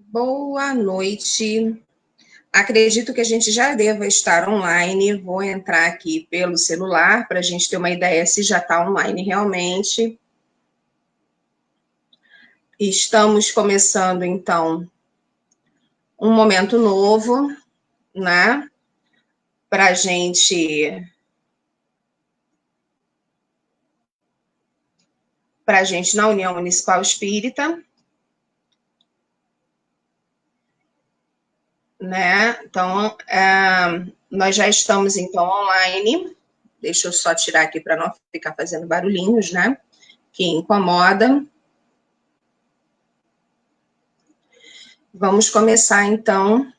Boa noite. Acredito que a gente já deva estar online. Vou entrar aqui pelo celular para a gente ter uma ideia se já está online realmente. Estamos começando, então, um momento novo, né? Para a gente na União Municipal Espírita, né? Então, nós já estamos, então, online. Deixa eu só tirar aqui para não ficar fazendo barulhinhos, né? Que incomoda. Vamos começar, então,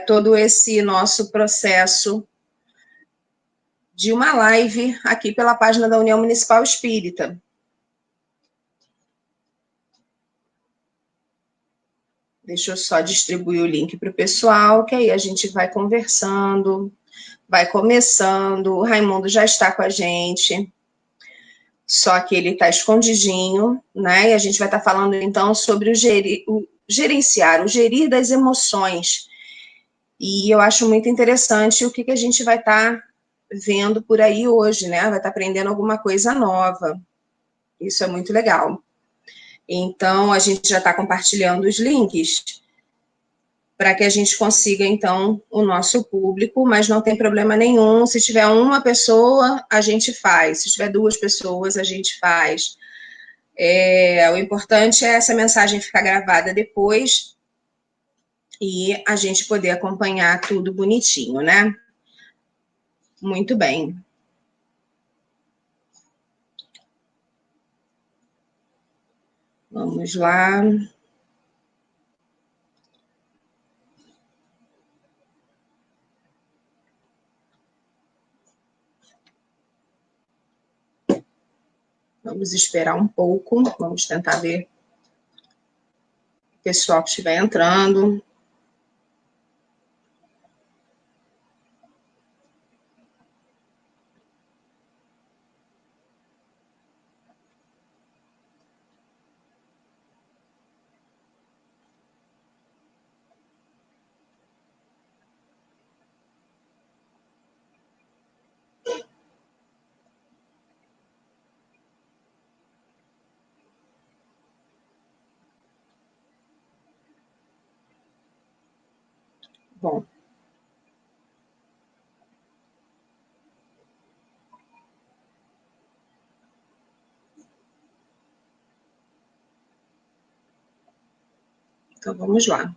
todo esse nosso processo de uma live aqui pela página da União Municipal Espírita. Deixa eu só distribuir o link para o pessoal, que aí a gente vai conversando, vai começando. O Raimundo já está com a gente, só que ele está escondidinho, né? E a gente vai estar falando, então, sobre o gerir das emoções. E eu acho muito interessante o que a gente vai estar vendo por aí hoje, né? Vai estar aprendendo alguma coisa nova. Isso é muito legal. Então, a gente já está compartilhando os links para que a gente consiga, então, o nosso público, mas não tem problema nenhum. Se tiver uma pessoa, a gente faz. Se tiver duas pessoas, a gente faz. O importante é essa mensagem ficar gravada depois e a gente poder acompanhar tudo bonitinho, né? Muito bem. Vamos lá. Vamos esperar um pouco. Vamos tentar ver o pessoal que estiver entrando. Bom. Então, vamos lá.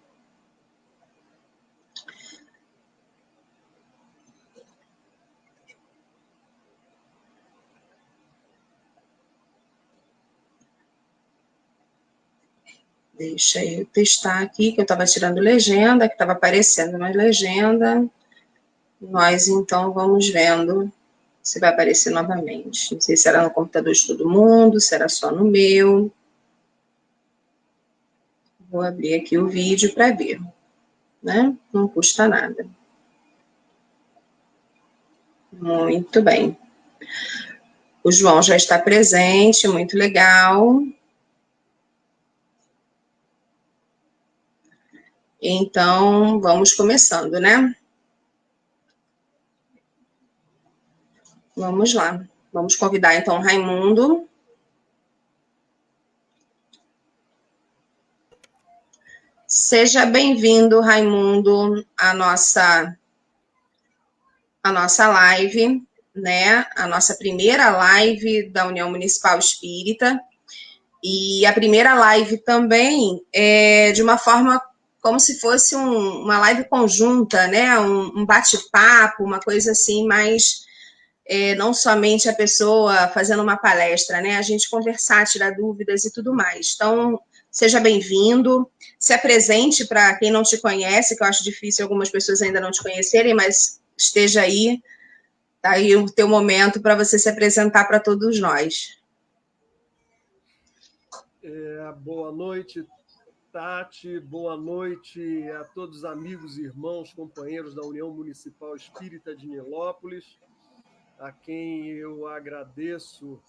Deixa eu testar aqui, que eu estava tirando legenda, que estava aparecendo uma legenda. Nós, então, vamos vendo se vai aparecer novamente. Não sei se era no computador de todo mundo, se era só no meu. Vou abrir aqui o vídeo para ver, né? Não custa nada. Muito bem. O João já está presente, muito legal. Então, vamos começando, né? Vamos lá. Vamos convidar, então, o Raimundo. Seja bem-vindo, Raimundo, à nossa live, né? A nossa primeira live da União Municipal Espírita. E a primeira live também é de uma forma como se fosse uma live conjunta, né? Um bate-papo, uma coisa assim, mais não somente a pessoa fazendo uma palestra, né? A gente conversar, tirar dúvidas e tudo mais. Então, seja bem-vindo, se apresente para quem não te conhece, que eu acho difícil algumas pessoas ainda não te conhecerem, mas esteja aí, tá aí o teu momento para você se apresentar para todos nós. Boa noite, Tati, boa noite a todos os amigos, irmãos, companheiros da União Municipal Espírita de Nilópolis, a quem eu agradeço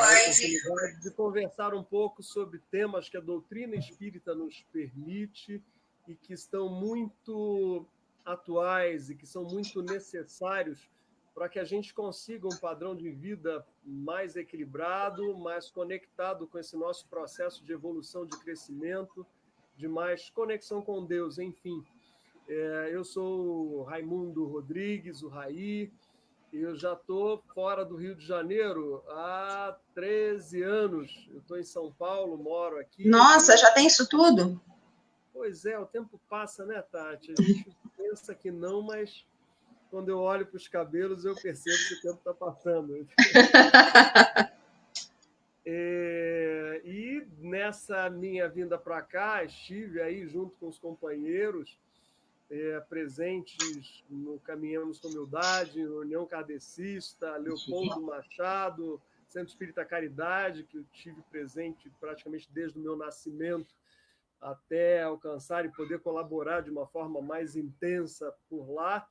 a oportunidade de conversar um pouco sobre temas que a doutrina espírita nos permite e que estão muito atuais e que são muito necessários para que a gente consiga um padrão de vida mais equilibrado, mais conectado com esse nosso processo de evolução, de crescimento, de mais conexão com Deus, enfim. Eu sou o Raimundo Rodrigues, o Raí, e eu já estou fora do Rio de Janeiro há 13 anos. Eu estou em São Paulo, moro aqui. Nossa, já tem isso tudo? Pois é, o tempo passa, né, Tati? A gente pensa que não, mas quando eu olho para os cabelos, eu percebo que o tempo está passando. E nessa minha vinda para cá, estive aí junto com os companheiros presentes no Caminhamos com Humildade, União Kardecista, Leopoldo Machado, Centro Espírita Caridade, que eu tive presente praticamente desde o meu nascimento até alcançar e poder colaborar de uma forma mais intensa por lá.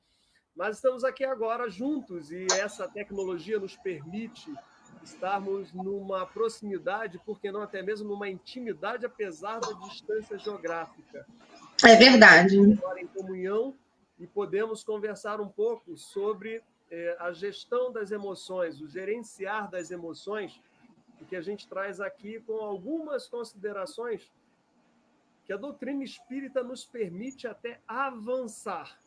Mas estamos aqui agora juntos e essa tecnologia nos permite estarmos numa proximidade, por que não até mesmo numa intimidade, apesar da distância geográfica. É verdade. Agora em comunhão e podemos conversar um pouco sobre a gestão das emoções, o gerenciar das emoções, e que a gente traz aqui com algumas considerações que a doutrina espírita nos permite até avançar.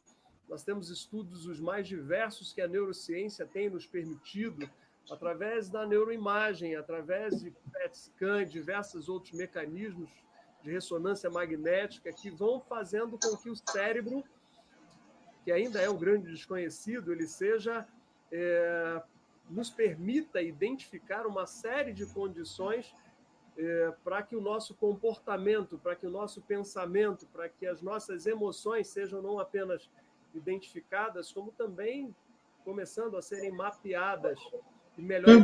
Nós temos estudos os mais diversos que a neurociência tem nos permitido, através da neuroimagem, através de PET scan, diversos outros mecanismos de ressonância magnética que vão fazendo com que o cérebro, que ainda é um grande desconhecido, ele seja nos permita identificar uma série de condições para que o nosso comportamento, para que o nosso pensamento, para que as nossas emoções sejam não apenas identificadas, como também começando a serem mapeadas e melhor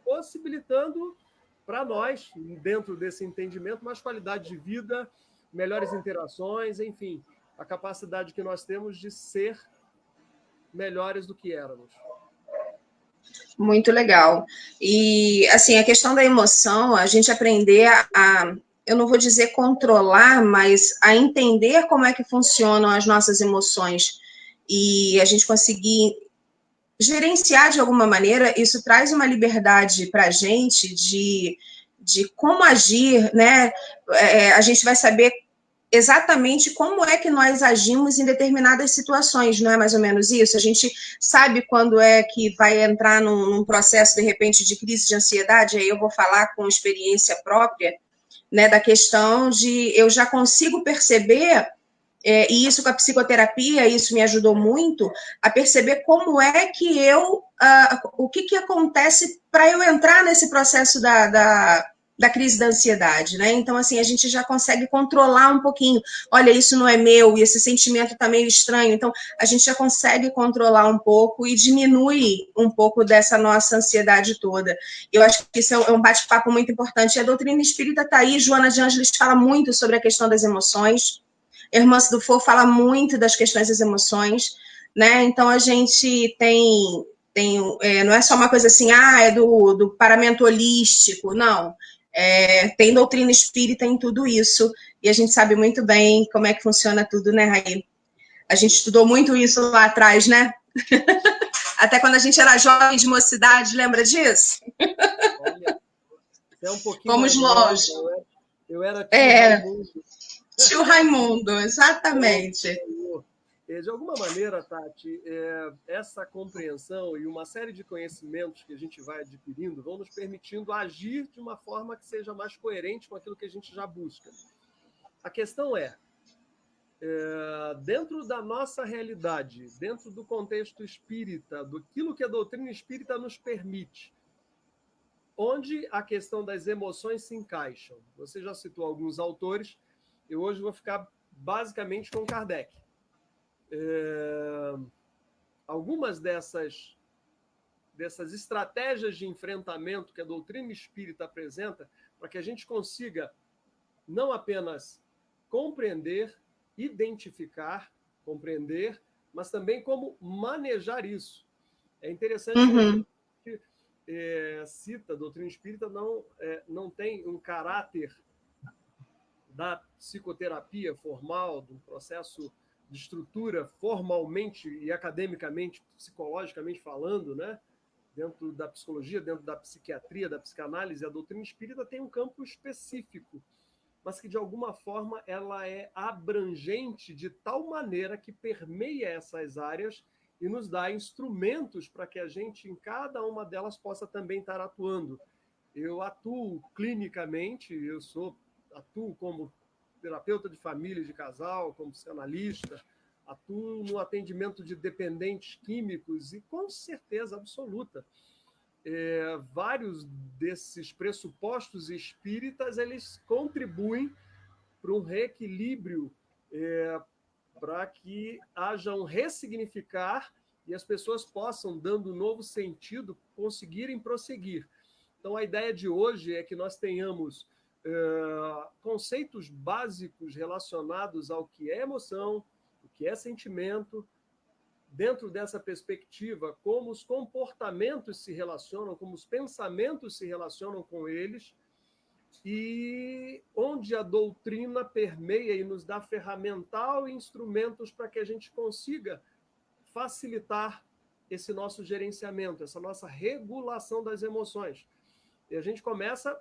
possibilitando para nós, dentro desse entendimento, mais qualidade de vida, melhores interações, enfim, a capacidade que nós temos de ser melhores do que éramos. Muito legal. E, assim, a questão da emoção, a gente aprender eu não vou dizer controlar, mas a entender como é que funcionam as nossas emoções e a gente conseguir gerenciar de alguma maneira, isso traz uma liberdade para a gente de como agir, né? A gente vai saber exatamente como é que nós agimos em determinadas situações, não é mais ou menos isso? A gente sabe quando é que vai entrar num processo, de repente, de crise de ansiedade, aí eu vou falar com experiência própria, né, da questão de eu já consigo perceber, e isso com a psicoterapia, isso me ajudou muito, a perceber como é que o que acontece para eu entrar nesse processo da crise da ansiedade, né? Então, assim, a gente já consegue controlar um pouquinho. Olha, isso não é meu, e esse sentimento está meio estranho. Então, a gente já consegue controlar um pouco e diminui um pouco dessa nossa ansiedade toda. Eu acho que isso é um bate-papo muito importante. A doutrina espírita está aí, Joana de Ângeles fala muito sobre a questão das emoções. Irmã Dufour fala muito das questões das emoções, né? Então, a gente tem não é só uma coisa assim, é do paramento holístico, não. Tem doutrina espírita em tudo isso, e a gente sabe muito bem como é que funciona tudo, né, Raí? A gente estudou muito isso lá atrás, né? Até quando a gente era jovem de mocidade, lembra disso? Olha, você é um pouquinho Fomos mais longe. nova, eu era tio Raimundo. Tio Raimundo, exatamente. De alguma maneira, Tati, essa compreensão e uma série de conhecimentos que a gente vai adquirindo vão nos permitindo agir de uma forma que seja mais coerente com aquilo que a gente já busca. A questão dentro da nossa realidade, dentro do contexto espírita, daquilo que a doutrina espírita nos permite, onde a questão das emoções se encaixam. Você já citou alguns autores, eu hoje vou ficar basicamente com Kardec. Algumas dessas estratégias de enfrentamento que a doutrina espírita apresenta para que a gente consiga não apenas compreender, identificar, compreender, mas também como manejar isso. É interessante cita, a doutrina espírita não tem um caráter da psicoterapia formal, do processo de estrutura formalmente e academicamente, psicologicamente falando, né? Dentro da psicologia, dentro da psiquiatria, da psicanálise, a doutrina espírita tem um campo específico, mas que de alguma forma ela é abrangente de tal maneira que permeia essas áreas e nos dá instrumentos para que a gente, em cada uma delas, possa também estar atuando. Eu atuo clinicamente, atuo como terapeuta de família e de casal, como psicanalista, atuo no atendimento de dependentes químicos e, com certeza absoluta, vários desses pressupostos espíritas eles contribuem para um reequilíbrio, para que haja um ressignificar e as pessoas possam, dando um novo sentido, conseguirem prosseguir. Então, a ideia de hoje é que nós tenhamos conceitos básicos relacionados ao que é emoção, o que é sentimento, dentro dessa perspectiva, como os comportamentos se relacionam, como os pensamentos se relacionam com eles, e onde a doutrina permeia e nos dá ferramental e instrumentos para que a gente consiga facilitar esse nosso gerenciamento, essa nossa regulação das emoções. E a gente começa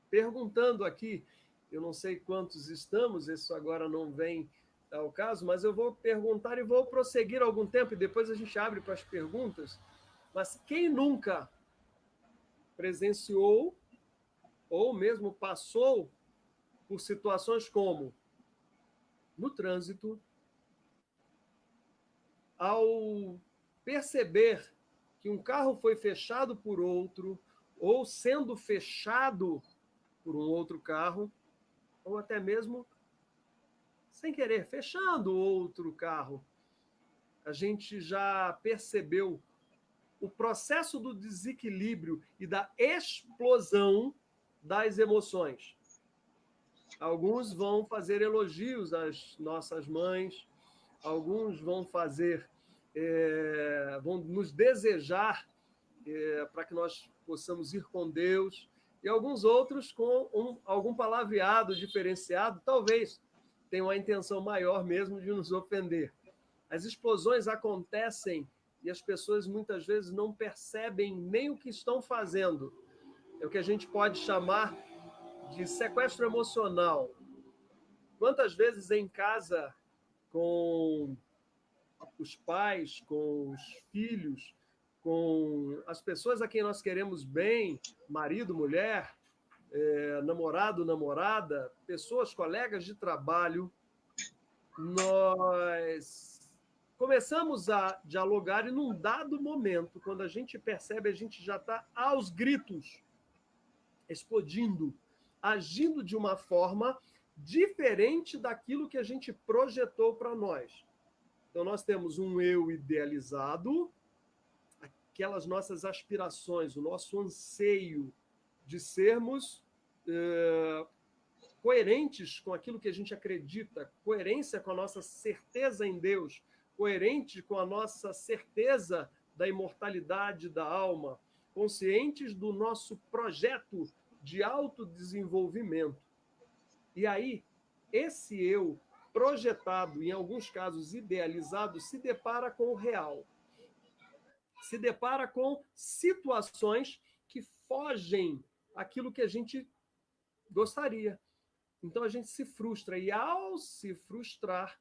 perguntando aqui, eu não sei quantos estamos, isso agora não vem ao caso, mas eu vou perguntar e vou prosseguir algum tempo e depois a gente abre para as perguntas. Mas quem nunca presenciou ou mesmo passou por situações como no trânsito, ao perceber que um carro foi fechado por outro ou sendo fechado por um outro carro, ou até mesmo sem querer, fechando outro carro, a gente já percebeu o processo do desequilíbrio e da explosão das emoções. Alguns vão fazer elogios às nossas mães, alguns vão vão nos desejar para que nós possamos ir com Deus, e alguns outros com algum palavreado diferenciado, talvez tenham a intenção maior mesmo de nos ofender. As explosões acontecem e as pessoas muitas vezes não percebem nem o que estão fazendo. É o que a gente pode chamar de sequestro emocional. Quantas vezes em casa, com os pais, com os filhos, com as pessoas a quem nós queremos bem, marido, mulher, namorado, namorada, pessoas, colegas de trabalho, nós começamos a dialogar e num dado momento, quando a gente percebe, a gente já está aos gritos, explodindo, agindo de uma forma diferente daquilo que a gente projetou para nós. Então, nós temos um eu idealizado, aquelas nossas aspirações, o nosso anseio de sermos coerentes com aquilo que a gente acredita, coerência com a nossa certeza em Deus, coerente com a nossa certeza da imortalidade da alma, conscientes do nosso projeto de autodesenvolvimento. E aí, esse eu projetado, em alguns casos idealizado, se depara com o real. Se depara com situações que fogem àquilo que a gente gostaria. Então a gente se frustra, e ao se frustrar,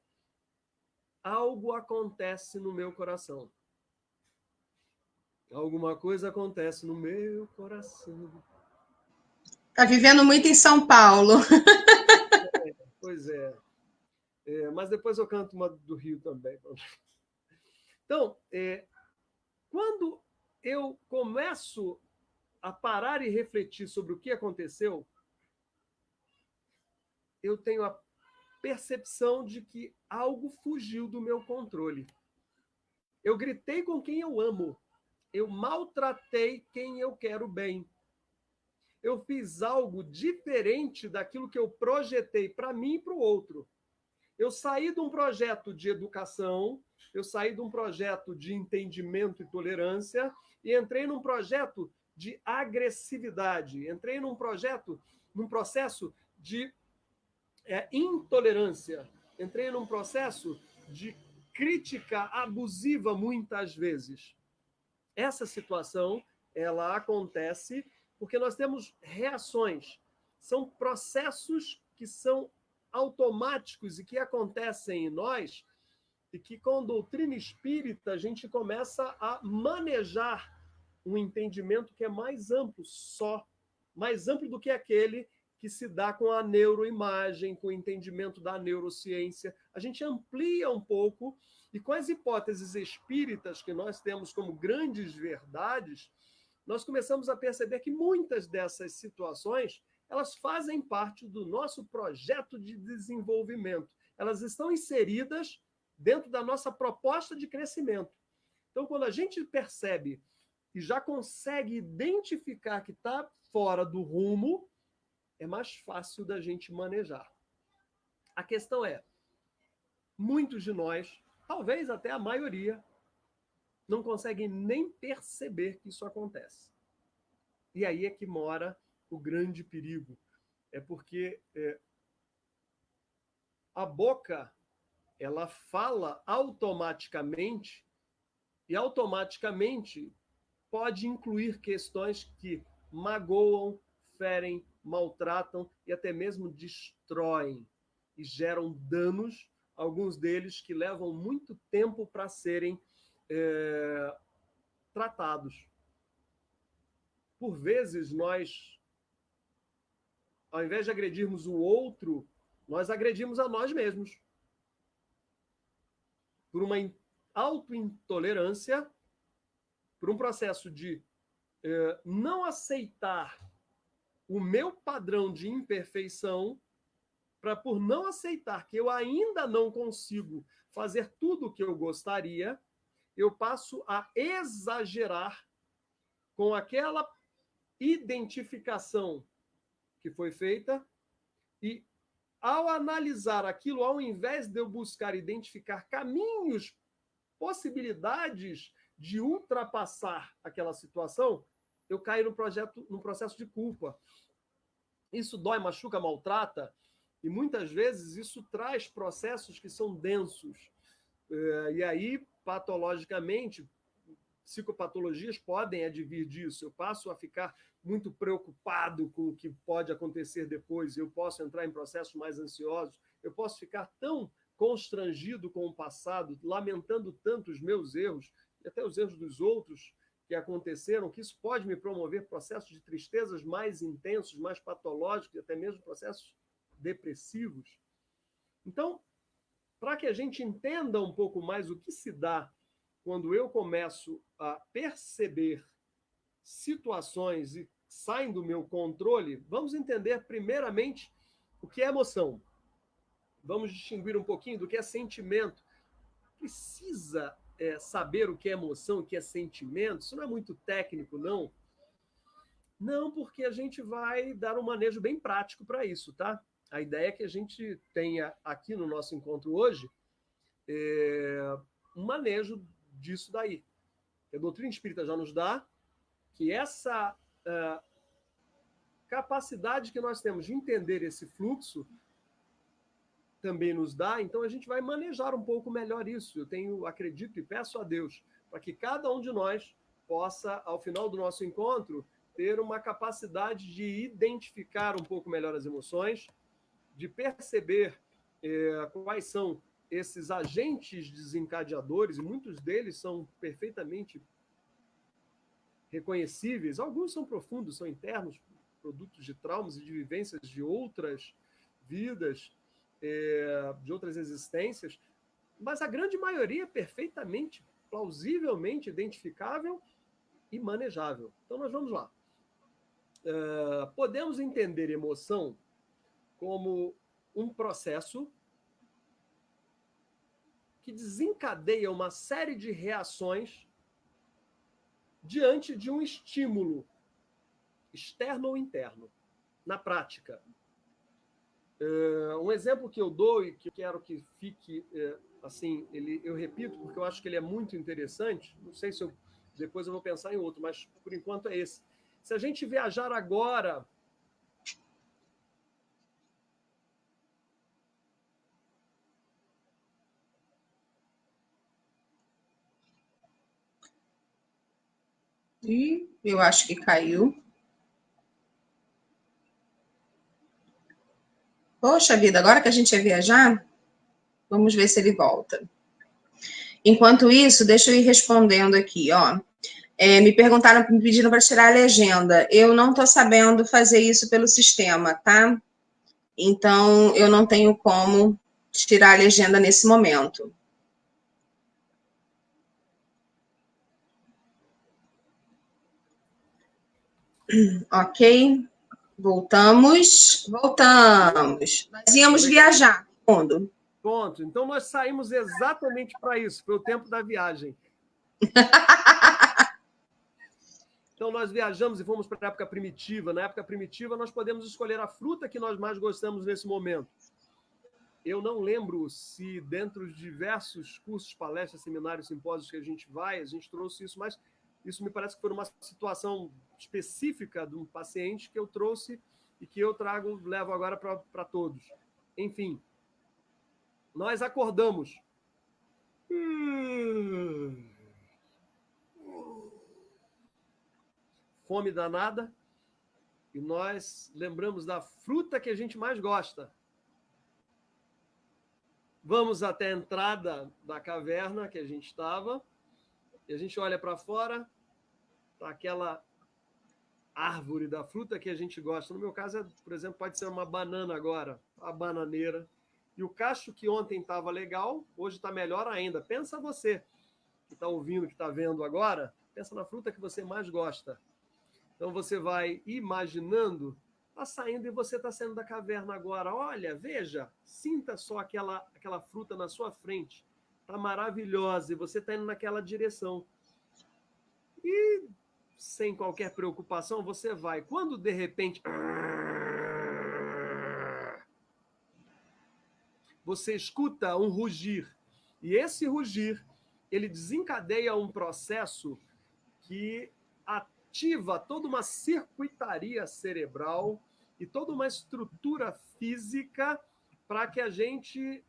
algo acontece no meu coração. Alguma coisa acontece no meu coração. Está vivendo muito em São Paulo. Pois é. Mas depois eu canto uma do Rio também. Então, quando eu começo a parar e refletir sobre o que aconteceu, eu tenho a percepção de que algo fugiu do meu controle. Eu gritei com quem eu amo. Eu maltratei quem eu quero bem. Eu fiz algo diferente daquilo que eu projetei para mim e para o outro. Eu saí de um projeto de educação, eu saí de um projeto de entendimento e tolerância e entrei num projeto de agressividade, entrei num processo de intolerância, entrei num processo de crítica abusiva muitas vezes. Essa situação, ela acontece porque nós temos reações, são processos que são automáticos e que acontecem em nós e que com a doutrina espírita a gente começa a manejar um entendimento que é mais amplo mais amplo do que aquele que se dá com a neuroimagem, com o entendimento da neurociência. A gente amplia um pouco e com as hipóteses espíritas que nós temos como grandes verdades, nós começamos a perceber que muitas dessas situações elas fazem parte do nosso projeto de desenvolvimento. Elas estão inseridas dentro da nossa proposta de crescimento. Então, quando a gente percebe e já consegue identificar que está fora do rumo, é mais fácil da gente manejar. A questão é, muitos de nós, talvez até a maioria, não conseguem nem perceber que isso acontece. E aí é que mora o grande perigo. É porque a boca, ela fala automaticamente e automaticamente pode incluir questões que magoam, ferem, maltratam e até mesmo destroem e geram danos, alguns deles que levam muito tempo para serem tratados. Por vezes, nós, ao invés de agredirmos o outro, nós agredimos a nós mesmos. Por uma autointolerância, por um processo de não aceitar o meu padrão de imperfeição, por não aceitar que eu ainda não consigo fazer tudo o que eu gostaria, eu passo a exagerar com aquela identificação que foi feita e, ao analisar aquilo, ao invés de eu buscar identificar caminhos, possibilidades de ultrapassar aquela situação, eu caio num processo de culpa. Isso dói, machuca, maltrata, e muitas vezes isso traz processos que são densos. E aí, patologicamente, psicopatologias podem advir disso. Eu passo a ficar muito preocupado com o que pode acontecer depois, eu posso entrar em processos mais ansiosos, eu posso ficar tão constrangido com o passado, lamentando tanto os meus erros e até os erros dos outros que aconteceram, que isso pode me promover processos de tristezas mais intensos, mais patológicos e até mesmo processos depressivos. Então, para que a gente entenda um pouco mais o que se dá quando eu começo a perceber situações e saem do meu controle, vamos entender primeiramente o que é emoção. Vamos distinguir um pouquinho do que é sentimento. Precisa saber o que é emoção, o que é sentimento? Isso não é muito técnico, não? Não, porque a gente vai dar um manejo bem prático para isso, tá? A ideia é que a gente tenha aqui no nosso encontro hoje um manejo disso daí. A doutrina espírita já nos dá que essa capacidade que nós temos de entender esse fluxo também nos dá, então a gente vai manejar um pouco melhor isso. Eu acredito e peço a Deus para que cada um de nós possa, ao final do nosso encontro, ter uma capacidade de identificar um pouco melhor as emoções, de perceber quais são esses agentes desencadeadores, e muitos deles são perfeitamente reconhecíveis, alguns são profundos, são internos, produtos de traumas e de vivências de outras vidas, de outras existências, mas a grande maioria é perfeitamente, plausivelmente identificável e manejável. Então nós vamos lá. Podemos entender emoção como um processo que desencadeia uma série de reações diante de um estímulo externo ou interno, na prática. Um exemplo que eu dou e que eu quero que fique assim, eu repito, porque eu acho que ele é muito interessante. Não sei se depois eu vou pensar em outro, mas por enquanto é esse. Se a gente viajar agora... E eu acho que caiu. Poxa vida, agora que a gente ia viajar, vamos ver se ele volta. Enquanto isso, deixa eu ir respondendo aqui, ó. Me perguntaram, me pedindo para tirar a legenda. Eu não estou sabendo fazer isso pelo sistema, tá? Então, eu não tenho como tirar a legenda nesse momento. Ok? Voltamos. Nós íamos viajar, mundo. Ponto. Então, nós saímos exatamente para isso, foi o tempo da viagem. Então, nós viajamos e fomos para a época primitiva. Na época primitiva, nós podemos escolher a fruta que nós mais gostamos nesse momento. Eu não lembro se, dentro de diversos cursos, palestras, seminários, simpósios que a gente trouxe isso, mas isso me parece que foi uma situação específica de um paciente que eu trouxe e que eu levo agora para todos. Enfim, nós acordamos. Fome danada, e nós lembramos da fruta que a gente mais gosta. Vamos até a entrada da caverna que a gente estava, e a gente olha para fora, tá aquela árvore da fruta que a gente gosta. No meu caso, por exemplo, pode ser uma banana agora, a bananeira. E o cacho que ontem estava legal, hoje está melhor ainda. Pensa você, que está ouvindo, que está vendo agora, pensa na fruta que você mais gosta. Então você vai imaginando, está saindo e você está saindo da caverna agora. Olha, veja, sinta só aquela fruta na sua frente. Está maravilhosa e você está indo naquela direção. E sem qualquer preocupação, você vai. Quando de repente você escuta um rugir, e esse rugir, ele desencadeia um processo que ativa toda uma circuitaria cerebral e toda uma estrutura física para que a gente,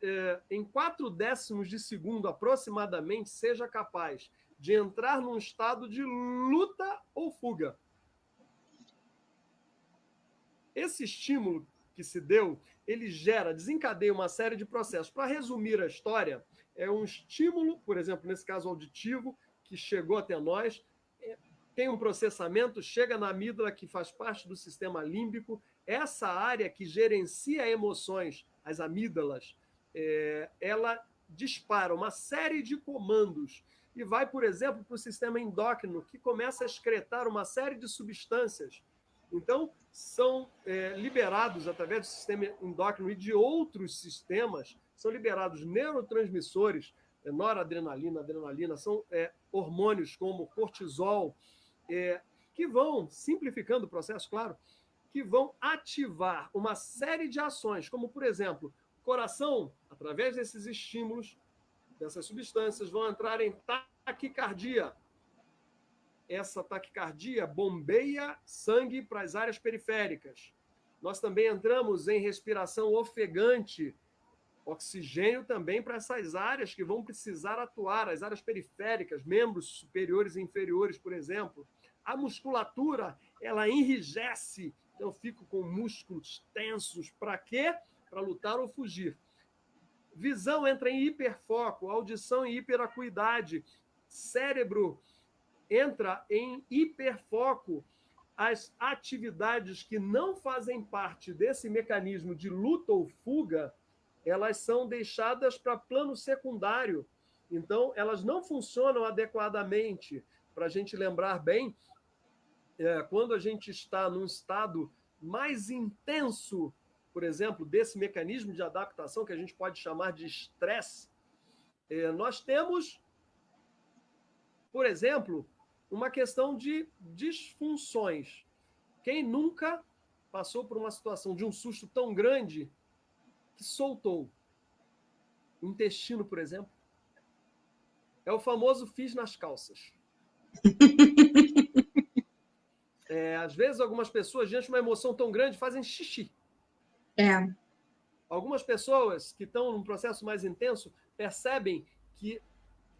em 4/10 de segundo aproximadamente, seja capaz de entrar num estado de luta ou fuga. Esse estímulo que se deu, ele desencadeia uma série de processos. Para resumir a história, é um estímulo, por exemplo, nesse caso auditivo, que chegou até nós, tem um processamento, chega na amígdala, que faz parte do sistema límbico. Essa área que gerencia emoções, as amígdalas, ela dispara uma série de comandos e vai, por exemplo, para o sistema endócrino, que começa a excretar uma série de substâncias. Então, são liberados, através do sistema endócrino e de outros sistemas, são liberados neurotransmissores, noradrenalina, adrenalina, são hormônios como cortisol, que vão, simplificando o processo, claro, que vão ativar uma série de ações, como, por exemplo, o coração, através desses estímulos, dessas substâncias, vão entrar em taquicardia. Essa taquicardia bombeia sangue para as áreas periféricas. Nós também entramos em respiração ofegante, oxigênio também para essas áreas que vão precisar atuar, as áreas periféricas, membros superiores e inferiores, por exemplo. A musculatura, ela enrijece, então eu fico com músculos tensos. Para quê? Para lutar ou fugir. Visão entra em hiperfoco, audição em hiperacuidade, cérebro entra em hiperfoco. As atividades que não fazem parte desse mecanismo de luta ou fuga, elas são deixadas para plano secundário. Então, elas não funcionam adequadamente. Para a gente lembrar bem, quando a gente está num estado mais intenso, por exemplo, desse mecanismo de adaptação, que a gente pode chamar de estresse, nós temos, por exemplo, uma questão de disfunções. Quem nunca passou por uma situação de um susto tão grande que soltou? O intestino, por exemplo, é o famoso fiz nas calças. Às vezes, algumas pessoas, diante de uma emoção tão grande, fazem xixi. Algumas pessoas que estão num processo mais intenso percebem que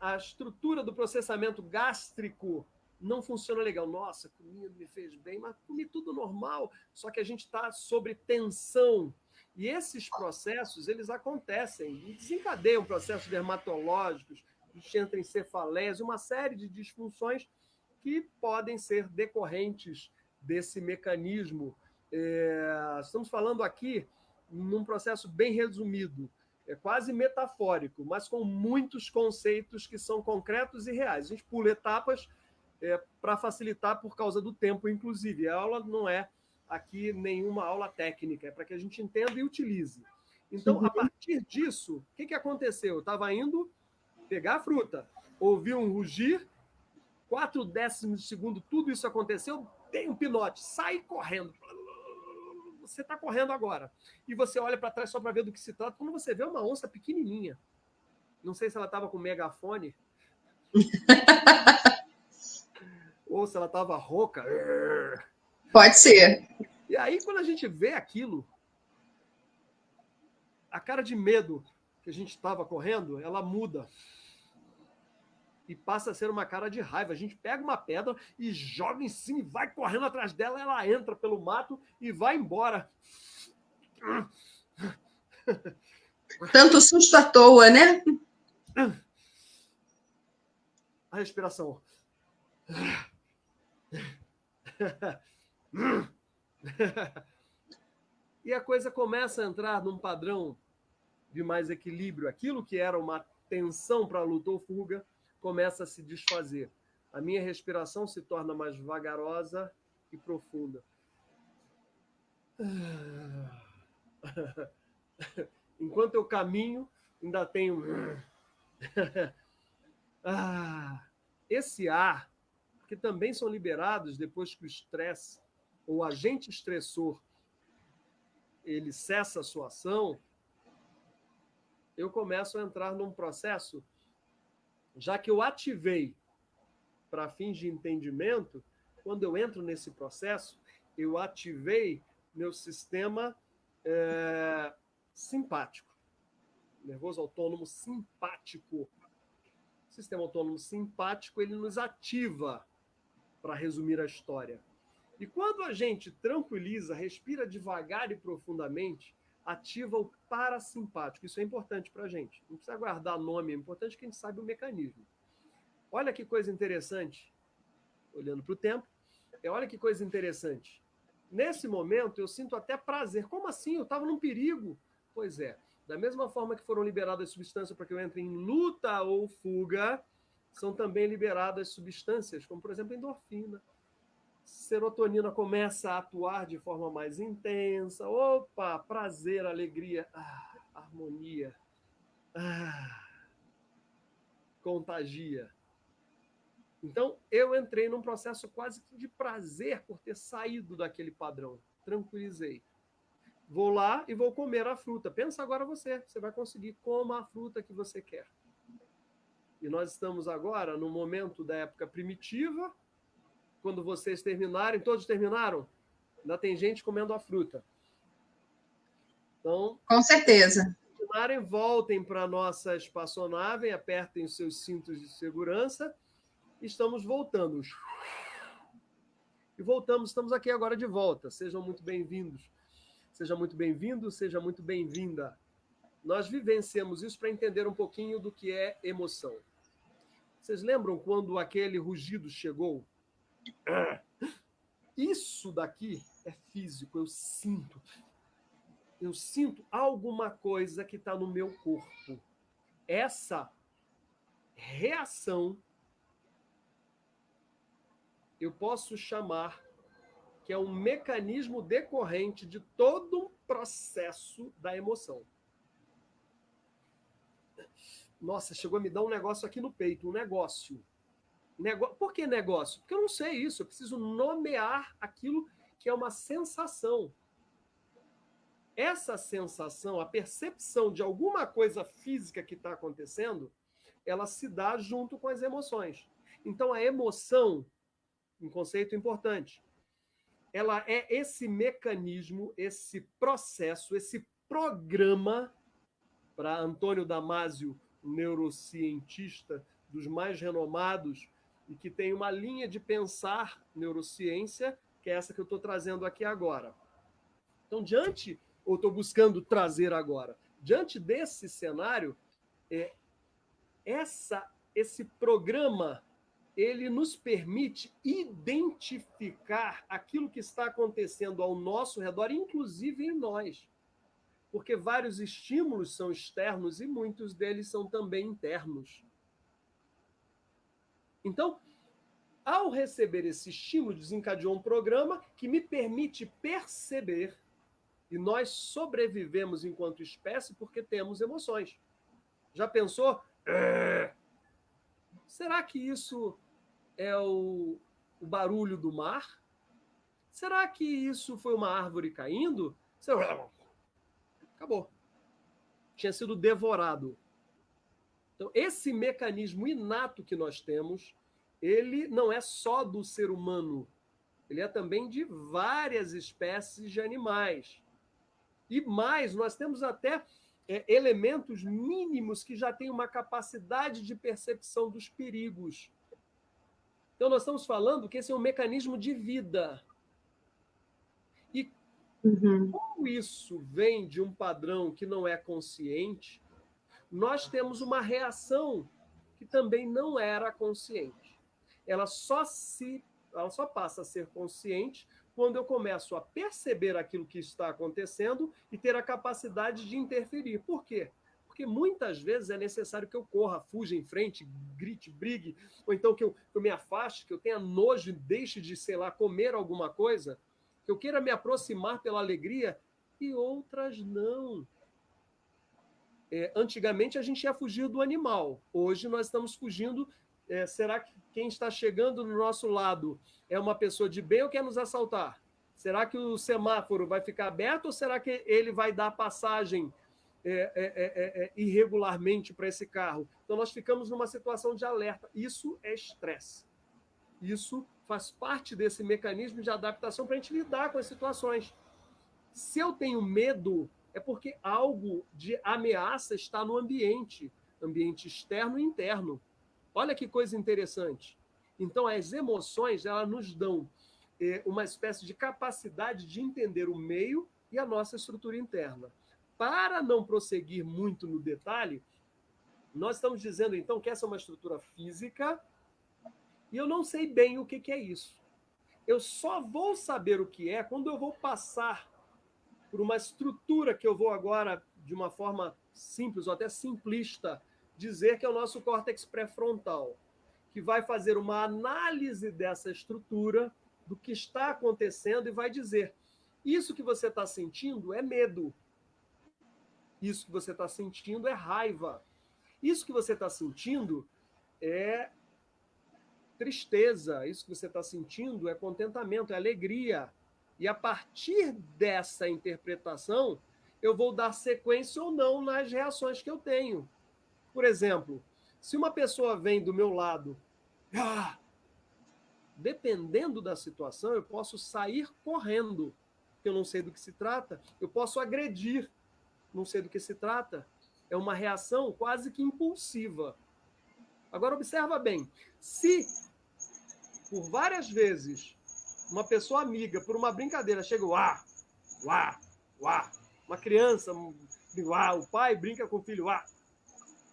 a estrutura do processamento gástrico não funciona legal. Nossa, comida me fez bem, mas comi tudo normal, só que a gente está sob tensão. E esses processos, eles acontecem e desencadeiam processos dermatológicos, a gente entra em cefaleias, uma série de disfunções que podem ser decorrentes desse mecanismo. Estamos falando aqui num processo bem resumido, quase metafórico, mas com muitos conceitos que são concretos e reais. A gente pula etapas para facilitar por causa do tempo, inclusive. A aula não é aqui nenhuma aula técnica, é para que a gente entenda e utilize. Então, a partir disso, o que aconteceu? Eu estava indo pegar a fruta, ouvi um rugir, 4 décimos de segundo, tudo isso aconteceu, dei um pinote, saí correndo. Você está correndo agora. E você olha para trás só para ver do que se trata. Quando você vê uma onça pequenininha, não sei se ela estava com megafone, ou se ela estava rouca. Pode ser. E aí, quando a gente vê aquilo, a cara de medo que a gente estava correndo, ela muda. E passa a ser uma cara de raiva. A gente pega uma pedra e joga em cima e vai correndo atrás dela, ela entra pelo mato e vai embora. Tanto susto à toa, né? A respiração. E a coisa começa a entrar num padrão de mais equilíbrio. Aquilo que era uma tensão para luta ou fuga começa a se desfazer. A minha respiração se torna mais vagarosa e profunda. Enquanto eu caminho, ainda tenho... Esse ar, que também são liberados depois que o estresse ou o agente estressor ele cessa a sua ação, eu começo a entrar num processo, já que eu ativei para fins de entendimento, quando eu entro nesse processo, eu ativei meu sistema simpático, nervoso autônomo simpático. O sistema autônomo simpático, ele nos ativa, para resumir a história. E quando a gente tranquiliza, respira devagar e profundamente, ativa o parasimpático. Isso é importante para a gente. Não precisa guardar nome, é importante que a gente saiba o mecanismo. Olha que coisa interessante, olhando para o tempo, olha que coisa interessante. Nesse momento, eu sinto até prazer. Como assim? Eu estava num perigo. Pois é. Da mesma forma que foram liberadas substâncias para que eu entre em luta ou fuga, são também liberadas substâncias, como, por exemplo, endorfina. Serotonina começa a atuar de forma mais intensa. Opa, prazer, alegria, harmonia, contagia. Então, eu entrei num processo quase que de prazer por ter saído daquele padrão. Tranquilizei. Vou lá e vou comer a fruta. Pensa agora você vai conseguir comer a fruta que você quer. E nós estamos agora no momento da época primitiva. Quando vocês terminarem, todos terminaram? Ainda tem gente comendo a fruta. Então, com certeza. Se terminarem, voltem para a nossa espaçonave, apertem os seus cintos de segurança. Estamos voltando. E voltamos, estamos aqui agora de volta. Sejam muito bem-vindos. Seja muito bem-vindo, seja muito bem-vinda. Nós vivenciamos isso para entender um pouquinho do que é emoção. Vocês lembram quando aquele rugido chegou? Isso daqui é físico, eu sinto. Eu sinto alguma coisa que está no meu corpo. Essa reação eu posso chamar que é um mecanismo decorrente de todo um processo da emoção. Nossa, chegou a me dar um negócio aqui no peito, um negócio. Por que negócio? Porque eu não sei isso, eu preciso nomear aquilo que é uma sensação. essa sensação, a percepção de alguma coisa física que está acontecendo, ela se dá junto com as emoções. Então, a emoção, um conceito importante, ela é esse mecanismo, esse processo, esse programa, para Antônio Damasio, um neurocientista dos mais renomados e que tem uma linha de pensar neurociência, que é essa que eu estou trazendo aqui agora. Então, ou estou buscando trazer agora, diante desse cenário, esse programa ele nos permite identificar aquilo que está acontecendo ao nosso redor, inclusive em nós. Porque vários estímulos são externos e muitos deles são também internos. Então, ao receber esse estímulo, desencadeou um programa que me permite perceber, e nós sobrevivemos enquanto espécie porque temos emoções. Já pensou? Será que isso é o barulho do mar? Será que isso foi uma árvore caindo? Acabou. Tinha sido devorado. Então, esse mecanismo inato que nós temos, ele não é só do ser humano, ele é também de várias espécies de animais. E mais, nós temos até elementos mínimos que já têm uma capacidade de percepção dos perigos. Então, nós estamos falando que esse é um mecanismo de vida. E como isso vem de um padrão que não é consciente, nós temos uma reação que também não era consciente. Ela só passa a ser consciente quando eu começo a perceber aquilo que está acontecendo e ter a capacidade de interferir. Por quê? Porque muitas vezes é necessário que eu corra, fuja em frente, grite, brigue, ou então que eu me afaste, que eu tenha nojo e deixe de, sei lá, comer alguma coisa, que eu queira me aproximar pela alegria, e outras não. Antigamente a gente ia fugir do animal, hoje nós estamos fugindo. Será que quem está chegando do nosso lado é uma pessoa de bem ou quer nos assaltar? Será que o semáforo vai ficar aberto ou será que ele vai dar passagem irregularmente para esse carro? Então nós ficamos numa situação de alerta. Isso é estresse. Isso faz parte desse mecanismo de adaptação para a gente lidar com as situações. Se eu tenho medo, é porque algo de ameaça está no ambiente externo e interno. Olha que coisa interessante. Então, as emoções, elas nos dão uma espécie de capacidade de entender o meio e a nossa estrutura interna. Para não prosseguir muito no detalhe, nós estamos dizendo, então, que essa é uma estrutura física e eu não sei bem o que é isso. Eu só vou saber o que é quando eu vou passar por uma estrutura que eu vou agora, de uma forma simples ou até simplista, dizer que é o nosso córtex pré-frontal, que vai fazer uma análise dessa estrutura, do que está acontecendo e vai dizer: isso que você está sentindo é medo, isso que você está sentindo é raiva, isso que você está sentindo é tristeza, isso que você está sentindo é contentamento, é alegria. E a partir dessa interpretação, eu vou dar sequência ou não nas reações que eu tenho. Por exemplo, se uma pessoa vem do meu lado, dependendo da situação, eu posso sair correndo, porque eu não sei do que se trata, eu posso agredir, não sei do que se trata. É uma reação quase que impulsiva. Agora, observa bem, se por várias vezes uma pessoa amiga, por uma brincadeira, chega uma criança, o pai brinca com o filho,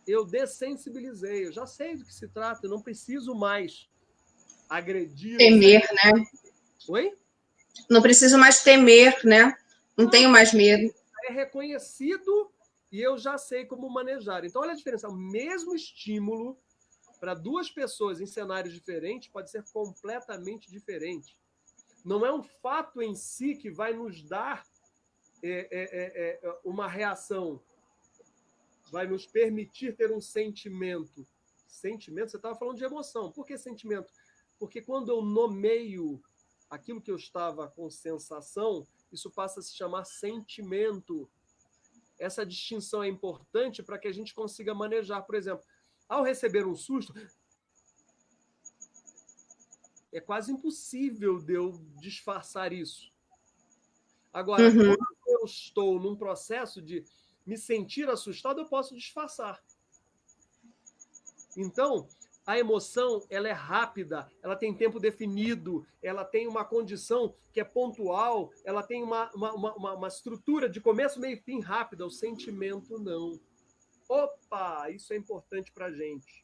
eu dessensibilizei, eu já sei do que se trata, eu não preciso mais agredir. Temer, né? Oi? Não preciso mais temer, né? Não tenho mais medo. É reconhecido e eu já sei como manejar. Então, olha a diferença. O mesmo estímulo para duas pessoas em cenários diferentes pode ser completamente diferente. Não é um fato em si que vai nos dar uma reação, vai nos permitir ter um sentimento. Sentimento? Você estava falando de emoção. Por que sentimento? Porque quando eu nomeio aquilo que eu estava com sensação, isso passa a se chamar sentimento. Essa distinção é importante para que a gente consiga manejar. Por exemplo, ao receber um susto, é quase impossível de eu disfarçar isso. Agora, quando eu estou num processo de me sentir assustado, eu posso disfarçar. Então, a emoção, ela é rápida, ela tem tempo definido, ela tem uma condição que é pontual, ela tem uma estrutura de começo, meio e fim rápida. O sentimento, não. Opa, isso é importante para a gente.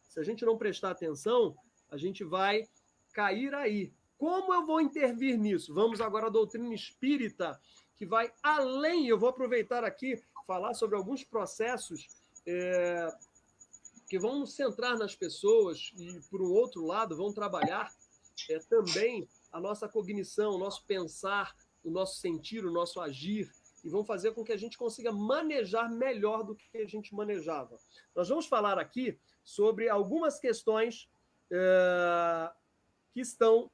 Se a gente não prestar atenção, a gente vai cair aí. Como eu vou intervir nisso? Vamos agora à doutrina espírita, que vai além. Eu vou aproveitar aqui, falar sobre alguns processos que vão centrar nas pessoas e, por um outro lado, vão trabalhar também a nossa cognição, o nosso pensar, o nosso sentir, o nosso agir, e vão fazer com que a gente consiga manejar melhor do que a gente manejava. Nós vamos falar aqui sobre algumas questões que estão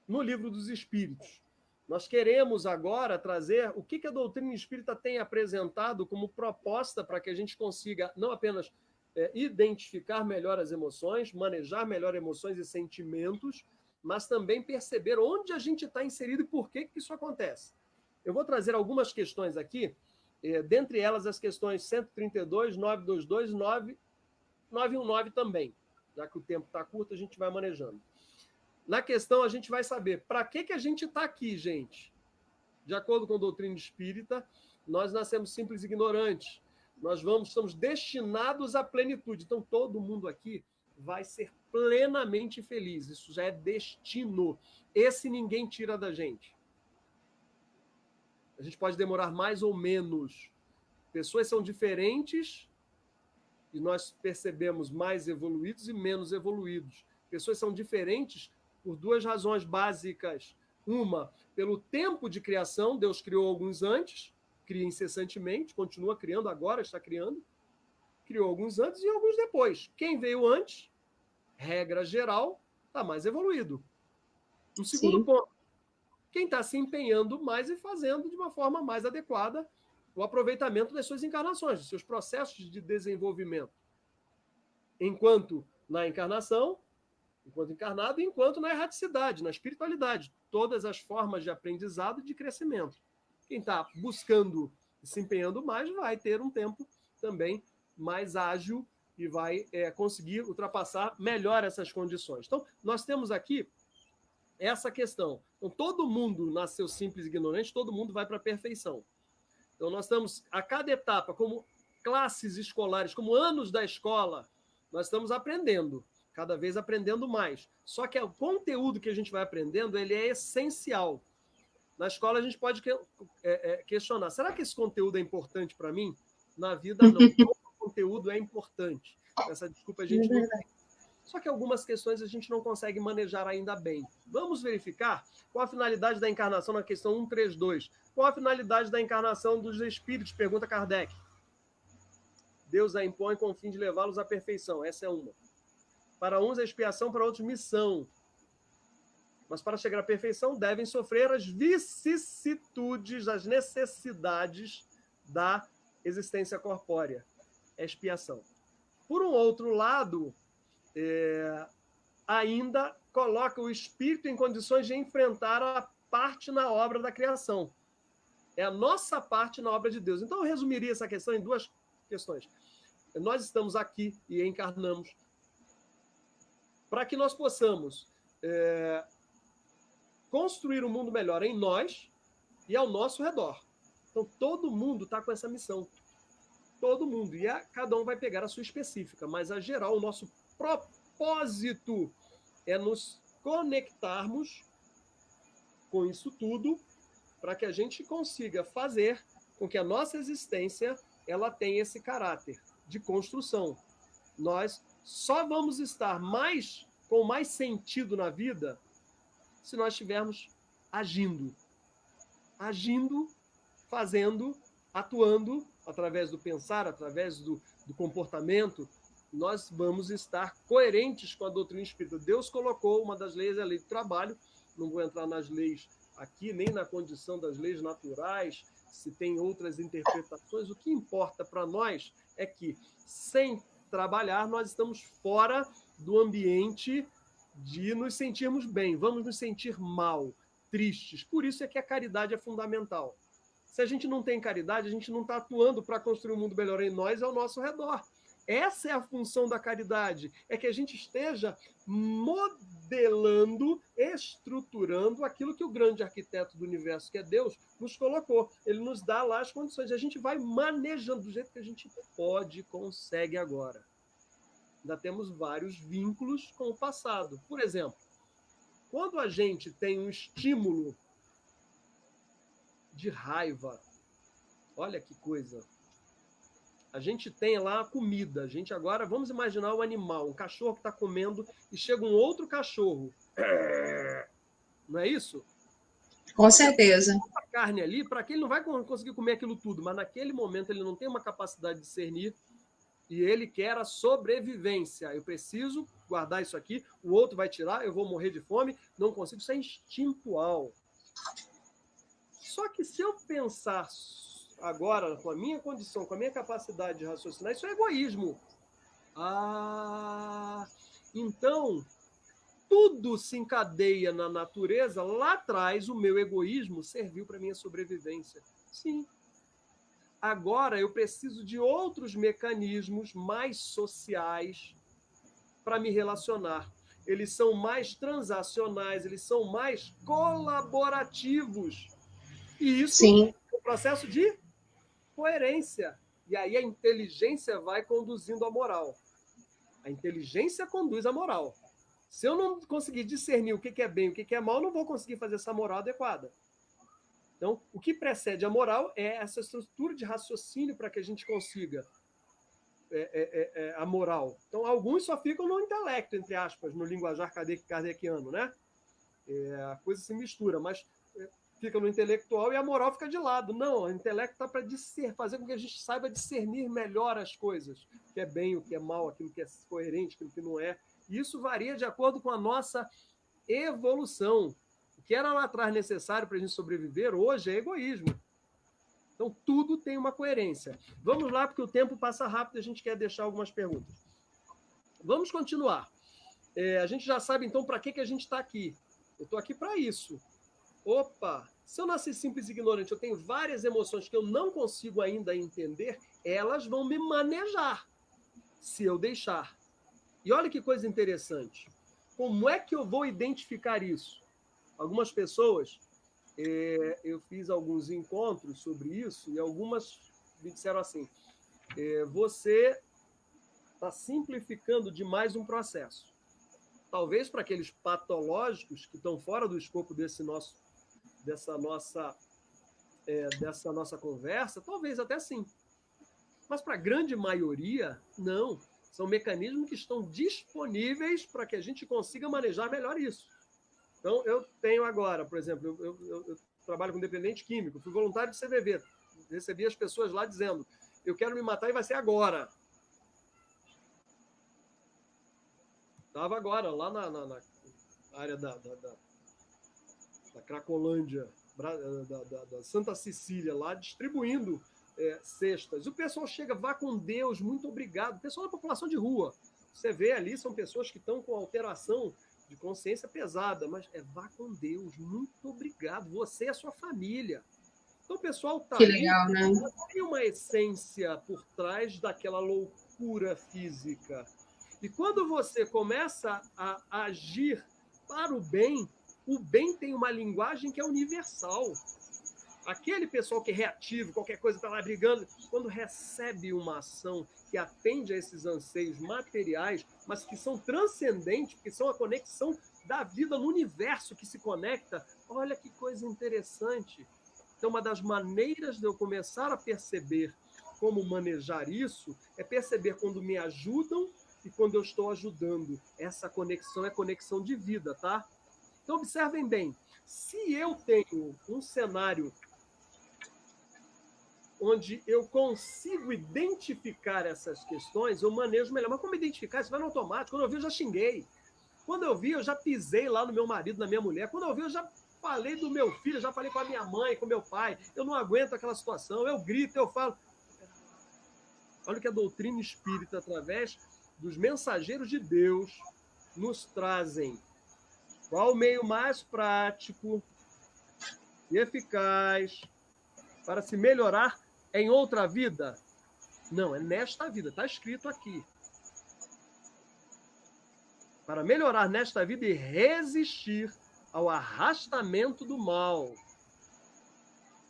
no Livro dos Espíritos. Nós queremos agora trazer o que a doutrina espírita tem apresentado como proposta para que a gente consiga não apenas identificar melhor as emoções, manejar melhor emoções e sentimentos, mas também perceber onde a gente está inserido e por que isso acontece. Eu vou trazer algumas questões aqui, dentre elas as questões 132, 922 e 919 também. Já que o tempo está curto, a gente vai manejando. Na questão, a gente vai saber para que a gente está aqui, gente. De acordo com a doutrina espírita, nós nascemos simples e ignorantes. Nós estamos destinados à plenitude. Então, todo mundo aqui vai ser plenamente feliz. Isso já é destino. Esse ninguém tira da gente. A gente pode demorar mais ou menos. Pessoas são diferentes e nós percebemos mais evoluídos e menos evoluídos. Pessoas são diferentes por duas razões básicas. Uma, pelo tempo de criação. Deus criou alguns antes, cria incessantemente, continua criando, agora está criando. Criou alguns antes e alguns depois. Quem veio antes, regra geral, está mais evoluído. Um segundo ponto. Quem está se empenhando mais e fazendo de uma forma mais adequada o aproveitamento das suas encarnações, dos seus processos de desenvolvimento. Enquanto na encarnação, enquanto encarnado, e enquanto na erraticidade, na espiritualidade. Todas as formas de aprendizado e de crescimento. Quem está buscando e se empenhando mais vai ter um tempo também mais ágil e vai conseguir ultrapassar melhor essas condições. Então, nós temos aqui essa questão. Então, todo mundo nasceu simples e ignorante, todo mundo vai para a perfeição. Então, nós estamos, a cada etapa, como classes escolares, como anos da escola, nós estamos aprendendo, cada vez aprendendo mais. Só que o conteúdo que a gente vai aprendendo, ele é essencial. Na escola, a gente pode questionar, será que esse conteúdo é importante para mim? Na vida, não. Todo conteúdo é importante. Essa desculpa a gente não tem. Só que algumas questões a gente não consegue manejar ainda bem. Vamos verificar qual a finalidade da encarnação na questão 132. Qual a finalidade da encarnação dos espíritos? Pergunta Kardec. Deus a impõe com o fim de levá-los à perfeição. Essa é uma. Para uns é expiação, para outros missão. Mas para chegar à perfeição devem sofrer as vicissitudes, as necessidades da existência corpórea. É expiação. Por um outro lado, ainda coloca o espírito em condições de enfrentar a parte na obra da criação. É a nossa parte na obra de Deus. Então, eu resumiria essa questão em duas questões. Nós estamos aqui e encarnamos para que nós possamos construir um mundo melhor em nós e ao nosso redor. Então, todo mundo está com essa missão. Todo mundo. E cada um vai pegar a sua específica. Mas, a geral, o nosso propósito é nos conectarmos com isso tudo para que a gente consiga fazer com que a nossa existência ela tenha esse caráter de construção. Nós só vamos estar com mais sentido na vida se nós estivermos agindo. Agindo, fazendo, atuando, através do pensar, através do comportamento, nós vamos estar coerentes com a doutrina espírita. Deus colocou, uma das leis é a lei do trabalho, não vou entrar nas leis aqui nem na condição das leis naturais, se tem outras interpretações. O que importa para nós é que, sem trabalhar, nós estamos fora do ambiente de nos sentirmos bem, vamos nos sentir mal, tristes. Por isso é que a caridade é fundamental. Se a gente não tem caridade, a gente não está atuando para construir um mundo melhor em nós e ao nosso redor. Essa é a função da caridade, é que a gente esteja modelando, estruturando aquilo que o grande arquiteto do universo, que é Deus, nos colocou. Ele nos dá lá as condições. A gente vai manejando do jeito que a gente pode, consegue agora. Ainda temos vários vínculos com o passado. Por exemplo, quando a gente tem um estímulo de raiva, olha que coisa. A gente tem lá a comida. A gente agora, vamos imaginar o animal, um cachorro que está comendo e chega um outro cachorro. Não é isso? Com certeza. A carne ali, para que ele não vai conseguir comer aquilo tudo, mas naquele momento ele não tem uma capacidade de discernir e ele quer a sobrevivência. Eu preciso guardar isso aqui, o outro vai tirar, eu vou morrer de fome, não consigo. Isso é instintual. Só que se eu pensar agora, com a minha condição, com a minha capacidade de raciocinar, isso é egoísmo. Então, tudo se encadeia na natureza. Lá atrás, o meu egoísmo serviu para a minha sobrevivência. Sim. Agora, eu preciso de outros mecanismos mais sociais para me relacionar. Eles são mais transacionais, eles são mais colaborativos. E isso Sim. é um processo de coerência. E aí a inteligência vai conduzindo a moral. A inteligência conduz a moral. Se eu não conseguir discernir o que é bem e o que é mal, eu não vou conseguir fazer essa moral adequada. Então, o que precede a moral é essa estrutura de raciocínio para que a gente consiga a moral. Então, alguns só ficam no intelecto, entre aspas, no linguajar kardeciano, né? A coisa se mistura, mas fica no intelectual e a moral fica de lado. Não, o intelecto está para fazer com que a gente saiba discernir melhor as coisas, o que é bem, o que é mal, aquilo que é coerente, aquilo que não é. E isso varia de acordo com a nossa evolução. O que era lá atrás necessário para a gente sobreviver, hoje é egoísmo. Então, tudo tem uma coerência. Vamos lá, porque o tempo passa rápido e a gente quer deixar algumas perguntas. Vamos continuar. A gente já sabe, então, para que a gente está aqui. Eu estou aqui para isso. Opa! Se eu nasci simples e ignorante, eu tenho várias emoções que eu não consigo ainda entender, elas vão me manejar, se eu deixar. E olha que coisa interessante. Como é que eu vou identificar isso? Algumas pessoas, eu fiz alguns encontros sobre isso, e algumas me disseram assim, você está simplificando demais um processo. Talvez para aqueles patológicos que estão fora do escopo dessa nossa conversa, talvez até sim. Mas para a grande maioria, não. São mecanismos que estão disponíveis para que a gente consiga manejar melhor isso. Então, eu tenho agora, por exemplo, eu trabalho com dependente químico, fui voluntário de CVV, recebi as pessoas lá dizendo, eu quero me matar e vai ser agora. Estava agora, lá na área da Cracolândia, da Santa Cecília, lá distribuindo cestas. O pessoal chega, vá com Deus, muito obrigado. O pessoal da população de rua. Você vê ali, são pessoas que estão com alteração de consciência pesada, mas vá com Deus, muito obrigado. Você e a sua família. Então o pessoal está que legal, né? Tem uma essência por trás daquela loucura física. E quando você começa a agir para o bem tem uma linguagem que é universal. Aquele pessoal que é reativo, qualquer coisa está lá brigando, quando recebe uma ação que atende a esses anseios materiais, mas que são transcendentes, porque são a conexão da vida no universo que se conecta, olha que coisa interessante. Então, uma das maneiras de eu começar a perceber como manejar isso é perceber quando me ajudam e quando eu estou ajudando. Essa conexão é conexão de vida, tá? Então, observem bem, se eu tenho um cenário onde eu consigo identificar essas questões, eu manejo melhor. Mas como identificar? Isso vai no automático. Quando eu vi, eu já xinguei. Quando eu vi, eu já pisei lá no meu marido, na minha mulher. Quando eu vi, eu já falei do meu filho, já falei com a minha mãe, com meu pai, eu não aguento aquela situação, eu grito, eu falo. Olha o que a doutrina espírita, através dos mensageiros de Deus, nos trazem. Qual o meio mais prático e eficaz para se melhorar em outra vida? Não, é nesta vida, está escrito aqui. Para melhorar nesta vida e resistir ao arrastamento do mal.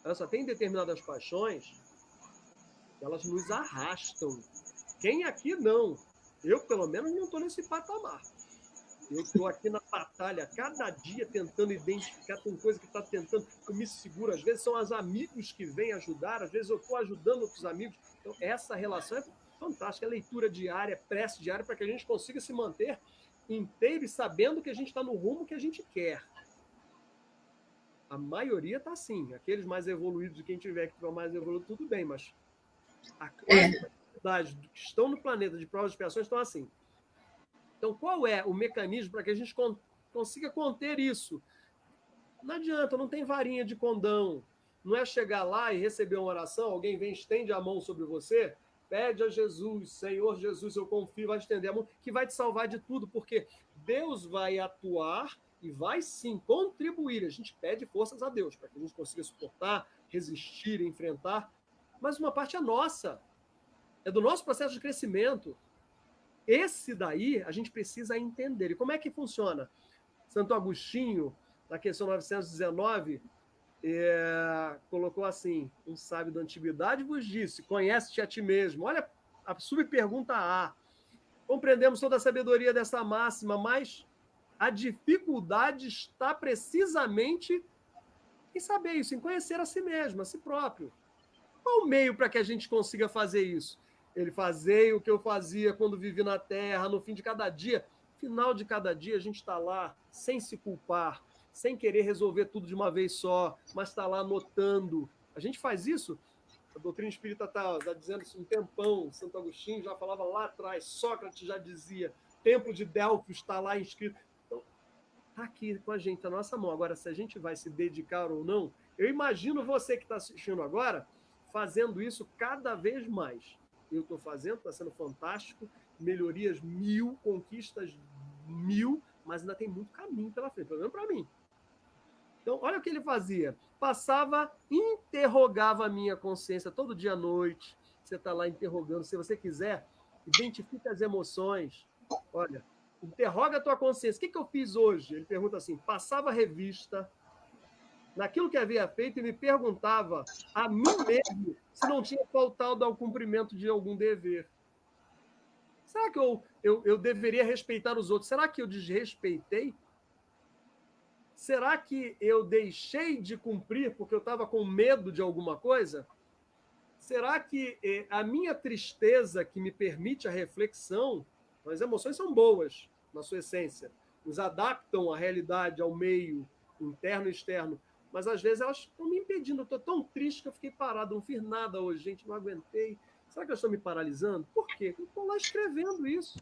Ela só tem determinadas paixões que elas nos arrastam. Quem aqui não? Eu, pelo menos, não estou nesse patamar. Eu estou aqui na batalha, cada dia tentando identificar, tem coisa que está tentando, eu me seguro, às vezes são os amigos que vêm ajudar, às vezes eu estou ajudando outros amigos. Então, essa relação é fantástica, é leitura diária, prece diária, para que a gente consiga se manter inteiro e sabendo que a gente está no rumo que a gente quer. A maioria está assim, aqueles mais evoluídos, quem tiver que for mais evoluído, tudo bem, mas a quantidade que estão no planeta de provas e expiações estão assim. Então, qual é o mecanismo para que a gente consiga conter isso? Não adianta, não tem varinha de condão. Não é chegar lá e receber uma oração, alguém vem, estende a mão sobre você, pede a Jesus, Senhor Jesus, eu confio, vai estender a mão, que vai te salvar de tudo, porque Deus vai atuar e vai sim contribuir. A gente pede forças a Deus para que a gente consiga suportar, resistir, enfrentar, mas uma parte é nossa, é do nosso processo de crescimento. Esse daí a gente precisa entender. E como é que funciona? Santo Agostinho, na questão 919, colocou assim: um sábio da antiguidade vos disse, conhece-te a ti mesmo. Olha a subpergunta A. Compreendemos toda a sabedoria dessa máxima, mas a dificuldade está precisamente em saber isso, em conhecer a si mesmo, a si próprio. Qual o meio para que a gente consiga fazer isso? Ele fazia o que eu fazia quando vivi na Terra, no fim de cada dia. Final de cada dia, a gente está lá sem se culpar, sem querer resolver tudo de uma vez só, mas está lá anotando. A gente faz isso? A doutrina espírita está dizendo isso um tempão. Santo Agostinho já falava lá atrás, Sócrates já dizia, Templo de Delfos está lá inscrito. Então, está aqui com a gente, a nossa mão. Agora, se a gente vai se dedicar ou não, eu imagino você que está assistindo agora fazendo isso cada vez mais. Eu estou fazendo, está sendo fantástico, melhorias 1000, conquistas 1000, mas ainda tem muito caminho pela frente, pelo menos para mim. Então, olha o que ele fazia. Passava, interrogava a minha consciência todo dia à noite. Você está lá interrogando, se você quiser, identifica as emoções. Olha, interroga a tua consciência. O que eu fiz hoje? Ele pergunta assim, passava a revista naquilo que havia feito e me perguntava a mim mesmo se não tinha faltado ao cumprimento de algum dever. Será que eu deveria respeitar os outros? Será que eu desrespeitei? Será que eu deixei de cumprir porque eu estava com medo de alguma coisa? Será que a minha tristeza que me permite a reflexão, as emoções são boas na sua essência, nos adaptam à realidade, ao meio interno e externo, mas às vezes elas estão me impedindo. Eu estou tão triste que eu fiquei parado, não fiz nada hoje, gente, não aguentei. Será que eu estou me paralisando? Por quê? Eu estou lá escrevendo isso.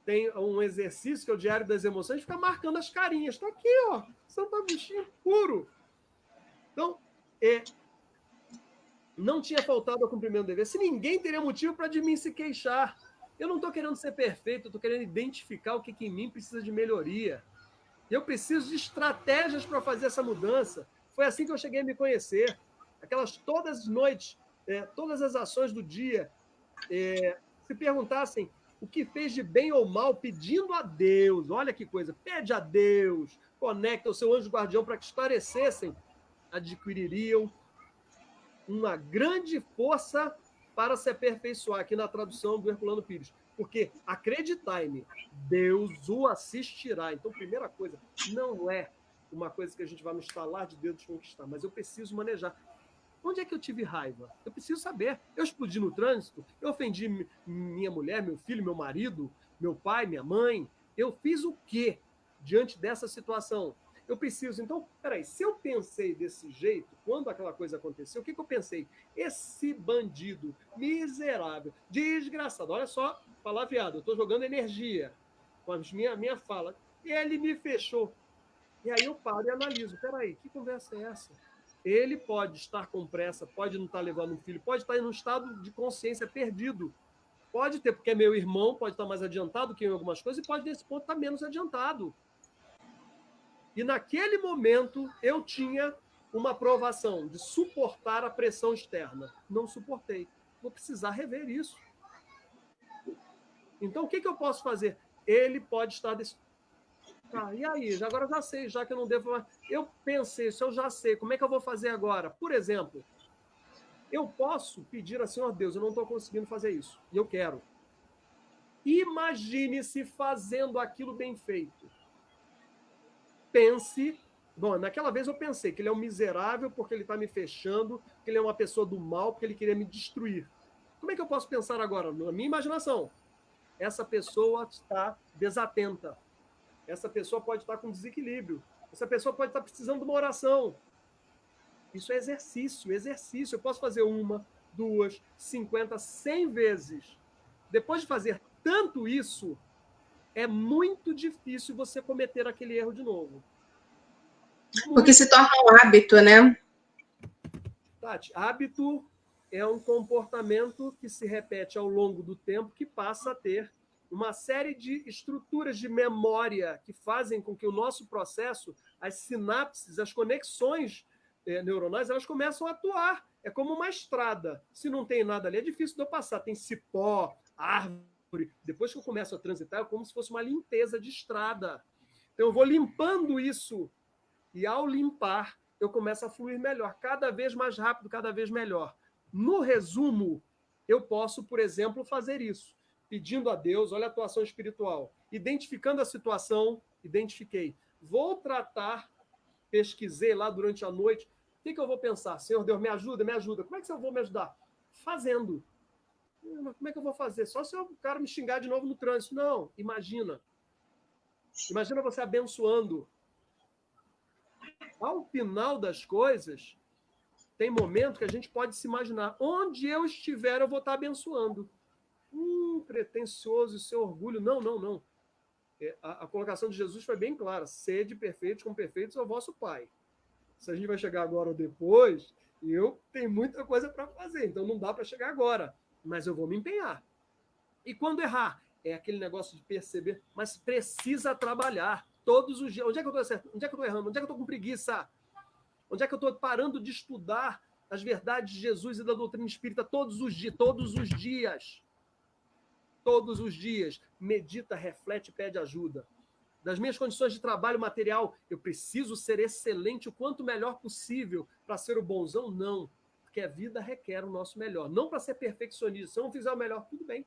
Tem um exercício que é o Diário das Emoções, fica marcando as carinhas. Está aqui, ó, Santo Agostinho puro. Então, não tinha faltado ao cumprimento do dever. Se ninguém teria motivo para de mim se queixar. Eu não estou querendo ser perfeito, eu estou querendo identificar o que em mim precisa de melhoria. Eu preciso de estratégias para fazer essa mudança. Foi assim que eu cheguei a me conhecer. Aquelas todas as noites, todas as ações do dia, se perguntassem o que fez de bem ou mal, pedindo a Deus. Olha que coisa, pede a Deus, conecta o seu anjo guardião para que esclarecessem, adquiririam uma grande força para se aperfeiçoar, aqui na tradução do Herculano Pires. Porque, acreditai-me, Deus o assistirá. Então, primeira coisa, não é uma coisa que a gente vai no estalar de dedos conquistar, mas eu preciso manejar. Onde é que eu tive raiva? Eu preciso saber. Eu explodi no trânsito? Eu ofendi minha mulher, meu filho, meu marido, meu pai, minha mãe? Eu fiz o quê diante dessa situação? Eu preciso, então, peraí, se eu pensei desse jeito, quando aquela coisa aconteceu, o que eu pensei? Esse bandido miserável, desgraçado, olha só, palavreado, eu estou jogando energia com a minha fala, ele me fechou. E aí eu paro e analiso. Peraí, que conversa é essa? Ele pode estar com pressa, pode não estar levando um filho, pode estar em um estado de consciência perdido. Pode ter, porque é meu irmão, pode estar mais adiantado que eu em algumas coisas, e pode, nesse ponto, estar menos adiantado. E naquele momento, eu tinha uma aprovação de suportar a pressão externa. Não suportei. Vou precisar rever isso. Então, o que eu posso fazer? Ele pode estar desse... e aí? Agora já sei, já que eu não devo... Eu pensei, se eu já sei, como é que eu vou fazer agora? Por exemplo, eu posso pedir a Senhor Deus, eu não estou conseguindo fazer isso, e eu quero. Imagine-se fazendo aquilo bem feito. Pense... Bom, naquela vez eu pensei que ele é um miserável porque ele está me fechando, que ele é uma pessoa do mal porque ele queria me destruir. Como é que eu posso pensar agora? Na minha imaginação. Essa pessoa está desatenta. Essa pessoa pode estar com desequilíbrio. Essa pessoa pode estar precisando de uma oração. Isso é exercício, exercício. Eu posso fazer 1, 2, 50, 100 vezes. Depois de fazer tanto isso, é muito difícil você cometer aquele erro de novo. Porque se torna um hábito, né? Tati, hábito é um comportamento que se repete ao longo do tempo, que passa a ter uma série de estruturas de memória que fazem com que o nosso processo, as sinapses, as conexões neuronais, elas começam a atuar. É como uma estrada. Se não tem nada ali, é difícil de eu passar. Tem cipó, árvore. Depois que eu começo a transitar, é como se fosse uma limpeza de estrada. Então, eu vou limpando isso. E, ao limpar, eu começo a fluir melhor. Cada vez mais rápido, cada vez melhor. No resumo, eu posso, por exemplo, fazer isso. Pedindo a Deus, olha a atuação espiritual. Identificando a situação, identifiquei. Vou tratar, pesquisei lá durante a noite. O que eu vou pensar? Senhor Deus, me ajuda, me ajuda. Como é que eu vou me ajudar? Fazendo. Como é que eu vou fazer? Só se o cara me xingar de novo no trânsito. Não, imagina. Imagina você abençoando. Ao final das coisas, tem momento que a gente pode se imaginar. Onde eu estiver, eu vou estar abençoando. Pretencioso, seu orgulho. Não, não, não. A colocação de Jesus foi bem clara. Sede perfeitos, como perfeitos é o vosso Pai. Se a gente vai chegar agora ou depois, eu tenho muita coisa para fazer, então não dá para chegar agora. Mas eu vou me empenhar. E quando errar? É aquele negócio de perceber, mas precisa trabalhar todos os dias. Onde é que eu estou acertando? Onde é que eu estou errando? Onde é que eu estou com preguiça? Onde é que eu estou parando de estudar as verdades de Jesus e da doutrina espírita todos os dias? Todos os dias. Todos os dias. Medita, reflete, pede ajuda. Das minhas condições de trabalho material, eu preciso ser excelente o quanto melhor possível para ser o bonzão? Não. Porque a vida requer o nosso melhor. Não para ser perfeccionista. Se eu não fizer o melhor, tudo bem.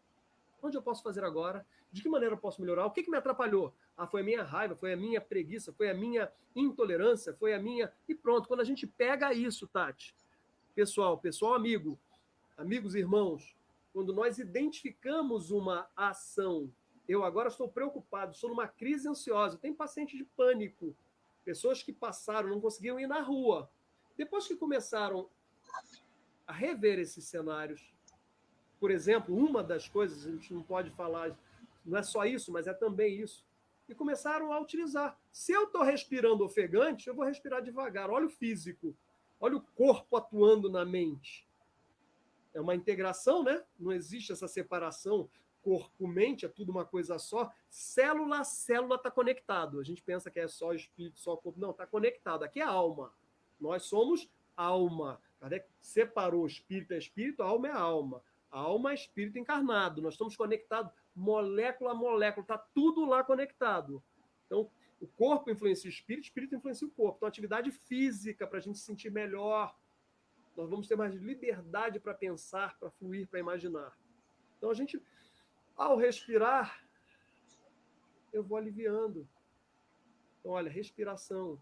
Onde eu posso fazer agora? De que maneira eu posso melhorar? O que me atrapalhou? Foi a minha raiva, foi a minha preguiça, foi a minha intolerância, foi a minha... E pronto, quando a gente pega isso, Tati, pessoal, amigo, amigos, irmãos, quando nós identificamos uma ação, eu agora estou preocupado, estou numa crise ansiosa, tem paciente de pânico, pessoas que passaram, não conseguiam ir na rua. Depois que começaram a rever esses cenários, por exemplo, uma das coisas, a gente não pode falar, não é só isso, mas é também isso, e começaram a utilizar. Se eu estou respirando ofegante, eu vou respirar devagar. Olha o físico, olha o corpo atuando na mente. É uma integração, né? Não existe essa separação corpo-mente, é tudo uma coisa só. Célula a célula está conectado. A gente pensa que é só espírito, só corpo. Não, está conectado. Aqui é alma. Nós somos alma. Kardec separou espírito é espírito, alma é alma. Alma é espírito encarnado. Nós estamos conectados molécula a molécula. Está tudo lá conectado. Então, o corpo influencia o espírito influencia o corpo. Então, atividade física para a gente se sentir melhor. Nós vamos ter mais liberdade para pensar, para fluir, para imaginar. Então, a gente, ao respirar, eu vou aliviando. Então, olha, respiração.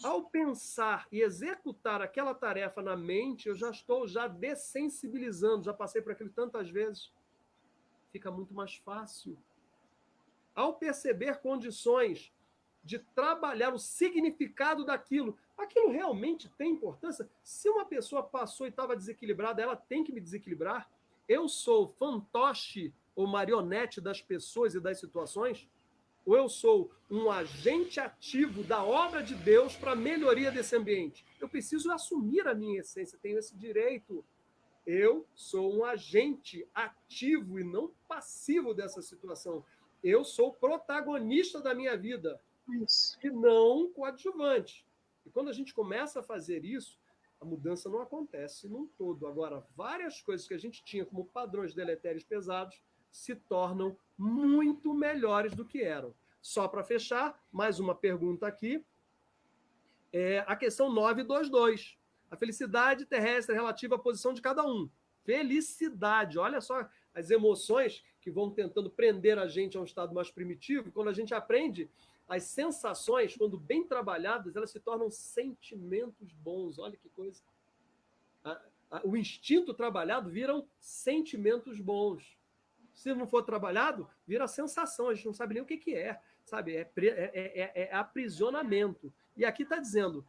Ao pensar e executar aquela tarefa na mente, eu já estou dessensibilizando, já passei por aquilo tantas vezes. Fica muito mais fácil. Ao perceber condições de trabalhar o significado daquilo, aquilo realmente tem importância? Se uma pessoa passou e estava desequilibrada, ela tem que me desequilibrar? Eu sou fantoche ou marionete das pessoas e das situações? ou eu sou um agente ativo da obra de Deus para a melhoria desse ambiente? Eu preciso assumir a minha essência, tenho esse direito. Eu sou um agente ativo e não passivo dessa situação. Eu sou protagonista da minha vida, e não coadjuvante. E quando a gente começa a fazer isso, a mudança não acontece num todo. Agora, várias coisas que a gente tinha como padrões deletérios pesados se tornam muito melhores do que eram. Só para fechar, mais uma pergunta aqui. A questão 922. A felicidade terrestre é relativa à posição de cada um. Felicidade. Olha só as emoções que vão tentando prender a gente a um estado mais primitivo. Quando a gente aprende, as sensações, quando bem trabalhadas, elas se tornam sentimentos bons. Olha que coisa. O instinto trabalhado viram sentimentos bons. Se não for trabalhado, vira sensação. A gente não sabe nem o que é. Sabe? É aprisionamento. E aqui está dizendo,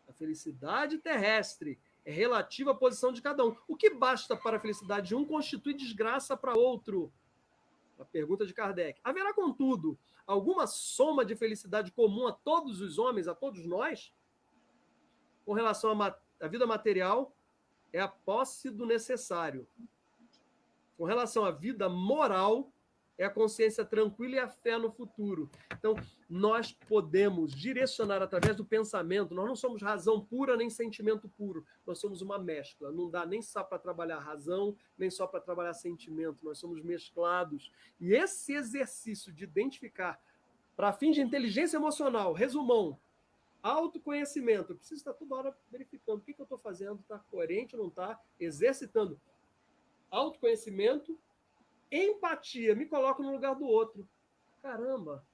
a felicidade terrestre é relativa à posição de cada um. O que basta para a felicidade de um constitui desgraça para outro? A pergunta de Kardec. Haverá, contudo, alguma soma de felicidade comum a todos os homens, a todos nós? Com relação à vida material, é a posse do necessário. Com relação à vida moral, é a consciência tranquila e a fé no futuro. Então, nós podemos direcionar através do pensamento. Nós não somos razão pura nem sentimento puro. Nós somos uma mescla. Não dá nem só para trabalhar razão, nem só para trabalhar sentimento. Nós somos mesclados. E esse exercício de identificar, para fim de inteligência emocional, resumão, autoconhecimento. Eu preciso estar toda hora verificando o que eu estou fazendo, está coerente ou não está, exercitando. Autoconhecimento, empatia, me coloco no lugar do outro. Caramba,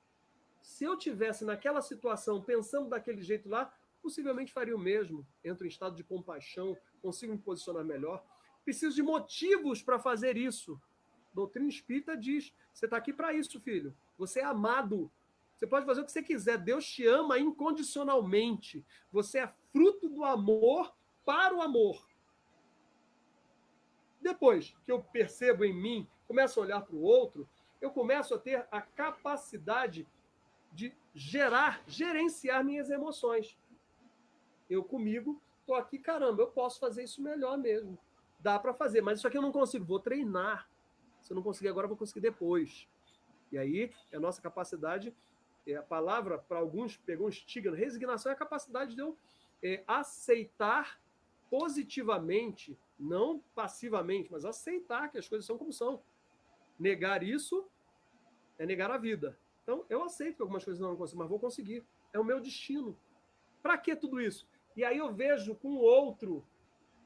se eu tivesse naquela situação, pensando daquele jeito lá, possivelmente faria o mesmo. Entro em estado de compaixão, consigo me posicionar melhor. Preciso de motivos para fazer isso. Doutrina espírita diz, você está aqui para isso, filho. Você é amado. Você pode fazer o que você quiser. Deus te ama incondicionalmente. Você é fruto do amor para o amor. Depois que eu percebo em mim, começo a olhar para o outro, eu começo a ter a capacidade de gerenciar minhas emoções. Eu comigo, estou aqui, caramba, eu posso fazer isso melhor mesmo. Dá para fazer, mas isso aqui eu não consigo, vou treinar. Se eu não conseguir agora, eu vou conseguir depois. E aí, a nossa capacidade, a palavra para alguns pegou um estigma, resignação é a capacidade de eu aceitar positivamente, não passivamente, mas aceitar que as coisas são como são. Negar isso é negar a vida. Então, eu aceito que algumas coisas não consigo, mas vou conseguir. É o meu destino. Para que tudo isso? E aí eu vejo com o outro,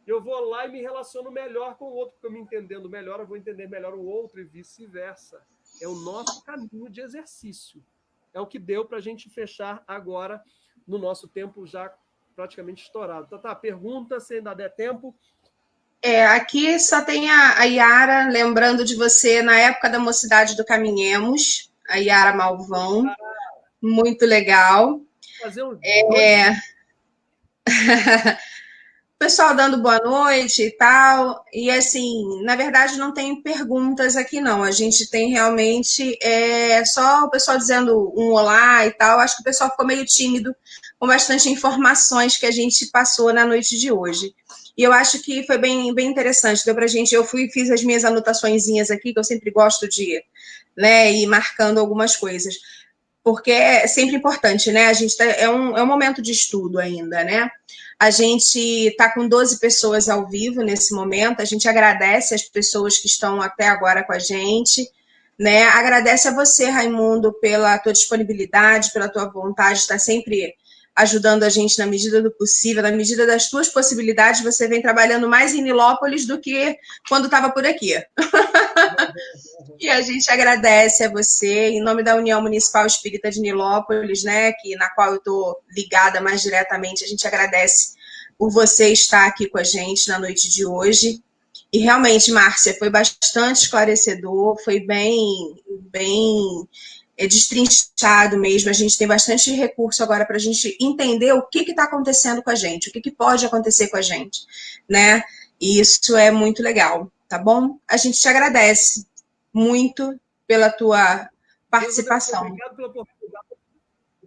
eu vou lá e me relaciono melhor com o outro, porque eu me entendendo melhor, eu vou entender melhor o outro e vice-versa. É o nosso caminho de exercício. É o que deu para a gente fechar agora, no nosso tempo já praticamente estourado. Tá, pergunta, se ainda der tempo. Aqui só tem a Yara, lembrando de você na época da Mocidade do Caminhemos, a Yara Malvão, muito legal. Fazer um pessoal dando boa noite e tal, e assim, na verdade não tem perguntas aqui não, a gente tem realmente só o pessoal dizendo um olá e tal, acho que o pessoal ficou meio tímido com bastante informações que a gente passou na noite de hoje. E eu acho que foi bem, bem interessante, deu pra gente, fiz as minhas anotaçõezinhas aqui, que eu sempre gosto de, ir marcando algumas coisas, porque é sempre importante, né? A gente é um momento de estudo ainda, né? A gente está com 12 pessoas ao vivo nesse momento, a gente agradece as pessoas que estão até agora com a gente, né? Agradece a você, Raimundo, pela tua disponibilidade, pela tua vontade de estar sempre ajudando a gente na medida do possível, na medida das tuas possibilidades. Você vem trabalhando mais em Nilópolis do que quando estava por aqui. E a gente agradece a você, em nome da União Municipal Espírita de Nilópolis, né, na qual eu estou ligada mais diretamente, a gente agradece por você estar aqui com a gente na noite de hoje. E realmente, Márcia, foi bastante esclarecedor, foi bem destrinchado mesmo. A gente tem bastante recurso agora para a gente entender o que está acontecendo com a gente, o que pode acontecer com a gente, né? E isso é muito legal, tá bom? A gente te agradece muito pela tua participação. Obrigado pela oportunidade.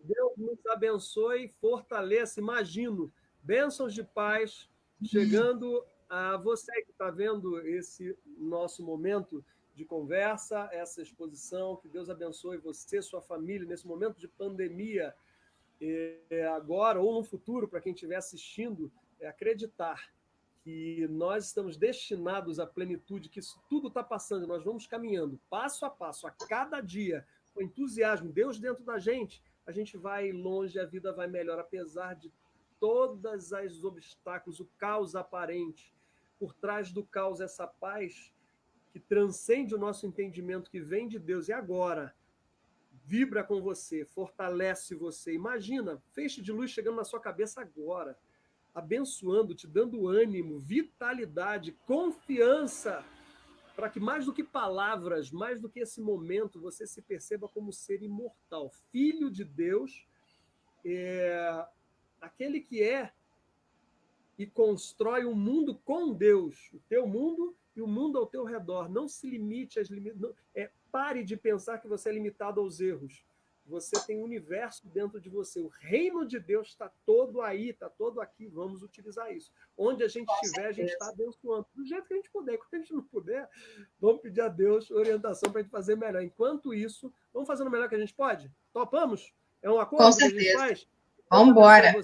Deus nos abençoe e fortaleça. Imagino bênçãos de paz chegando a você que está vendo esse nosso momento de conversa, essa exposição. Que Deus abençoe você, sua família, nesse momento de pandemia, agora ou no futuro, para quem estiver assistindo, acreditar que nós estamos destinados à plenitude, que isso tudo está passando, nós vamos caminhando passo a passo, a cada dia, com entusiasmo, Deus dentro da gente, a gente vai longe, a vida vai melhor, apesar de todos os obstáculos, o caos aparente. Por trás do caos, essa paz que transcende o nosso entendimento, que vem de Deus, e agora vibra com você, fortalece você. Imagina, feixe de luz chegando na sua cabeça agora, abençoando, te dando ânimo, vitalidade, confiança, para que mais do que palavras, mais do que esse momento, você se perceba como ser imortal, filho de Deus, aquele que é e constrói um mundo com Deus, o teu mundo e o mundo ao teu redor. Não se limite às limitações. Pare de pensar que você é limitado aos erros. Você tem um universo dentro de você. O reino de Deus está todo aí, está todo aqui. Vamos utilizar isso. Onde a gente estiver, a gente está abençoando. Do jeito que a gente puder. Quando a gente não puder, vamos pedir a Deus orientação para a gente fazer melhor. Enquanto isso, vamos fazendo o melhor que a gente pode? Topamos? É um acordo que a gente faz? Vamos embora.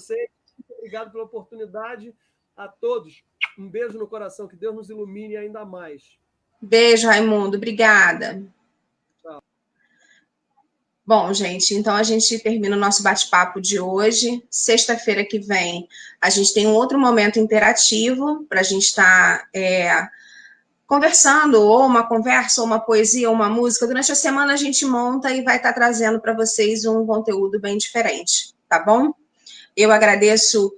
Obrigado pela oportunidade. A todos, um beijo no coração. Que Deus nos ilumine ainda mais. Beijo, Raimundo. Obrigada. Tchau. Bom, gente, então a gente termina o nosso bate-papo de hoje. Sexta-feira que vem, a gente tem um outro momento interativo para a gente estar conversando, ou uma conversa, ou uma poesia, ou uma música. Durante a semana a gente monta e vai estar trazendo para vocês um conteúdo bem diferente, tá bom? Eu agradeço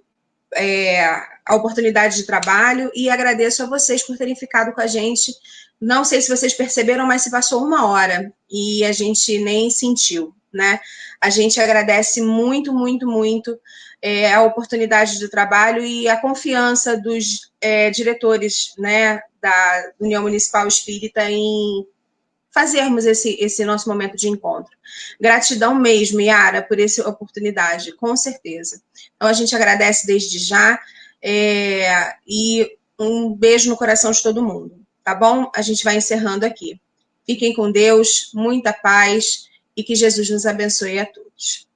a oportunidade de trabalho e agradeço a vocês por terem ficado com a gente. Não sei se vocês perceberam, mas se passou 1 hora e a gente nem sentiu, né? A gente agradece muito, muito, muito a oportunidade de trabalho e a confiança dos diretores, né, da União Municipal Espírita em fazermos esse nosso momento de encontro. Gratidão mesmo, Yara, por essa oportunidade, com certeza. Então, a gente agradece desde já e um beijo no coração de todo mundo, tá bom? A gente vai encerrando aqui. Fiquem com Deus, muita paz e que Jesus nos abençoe a todos.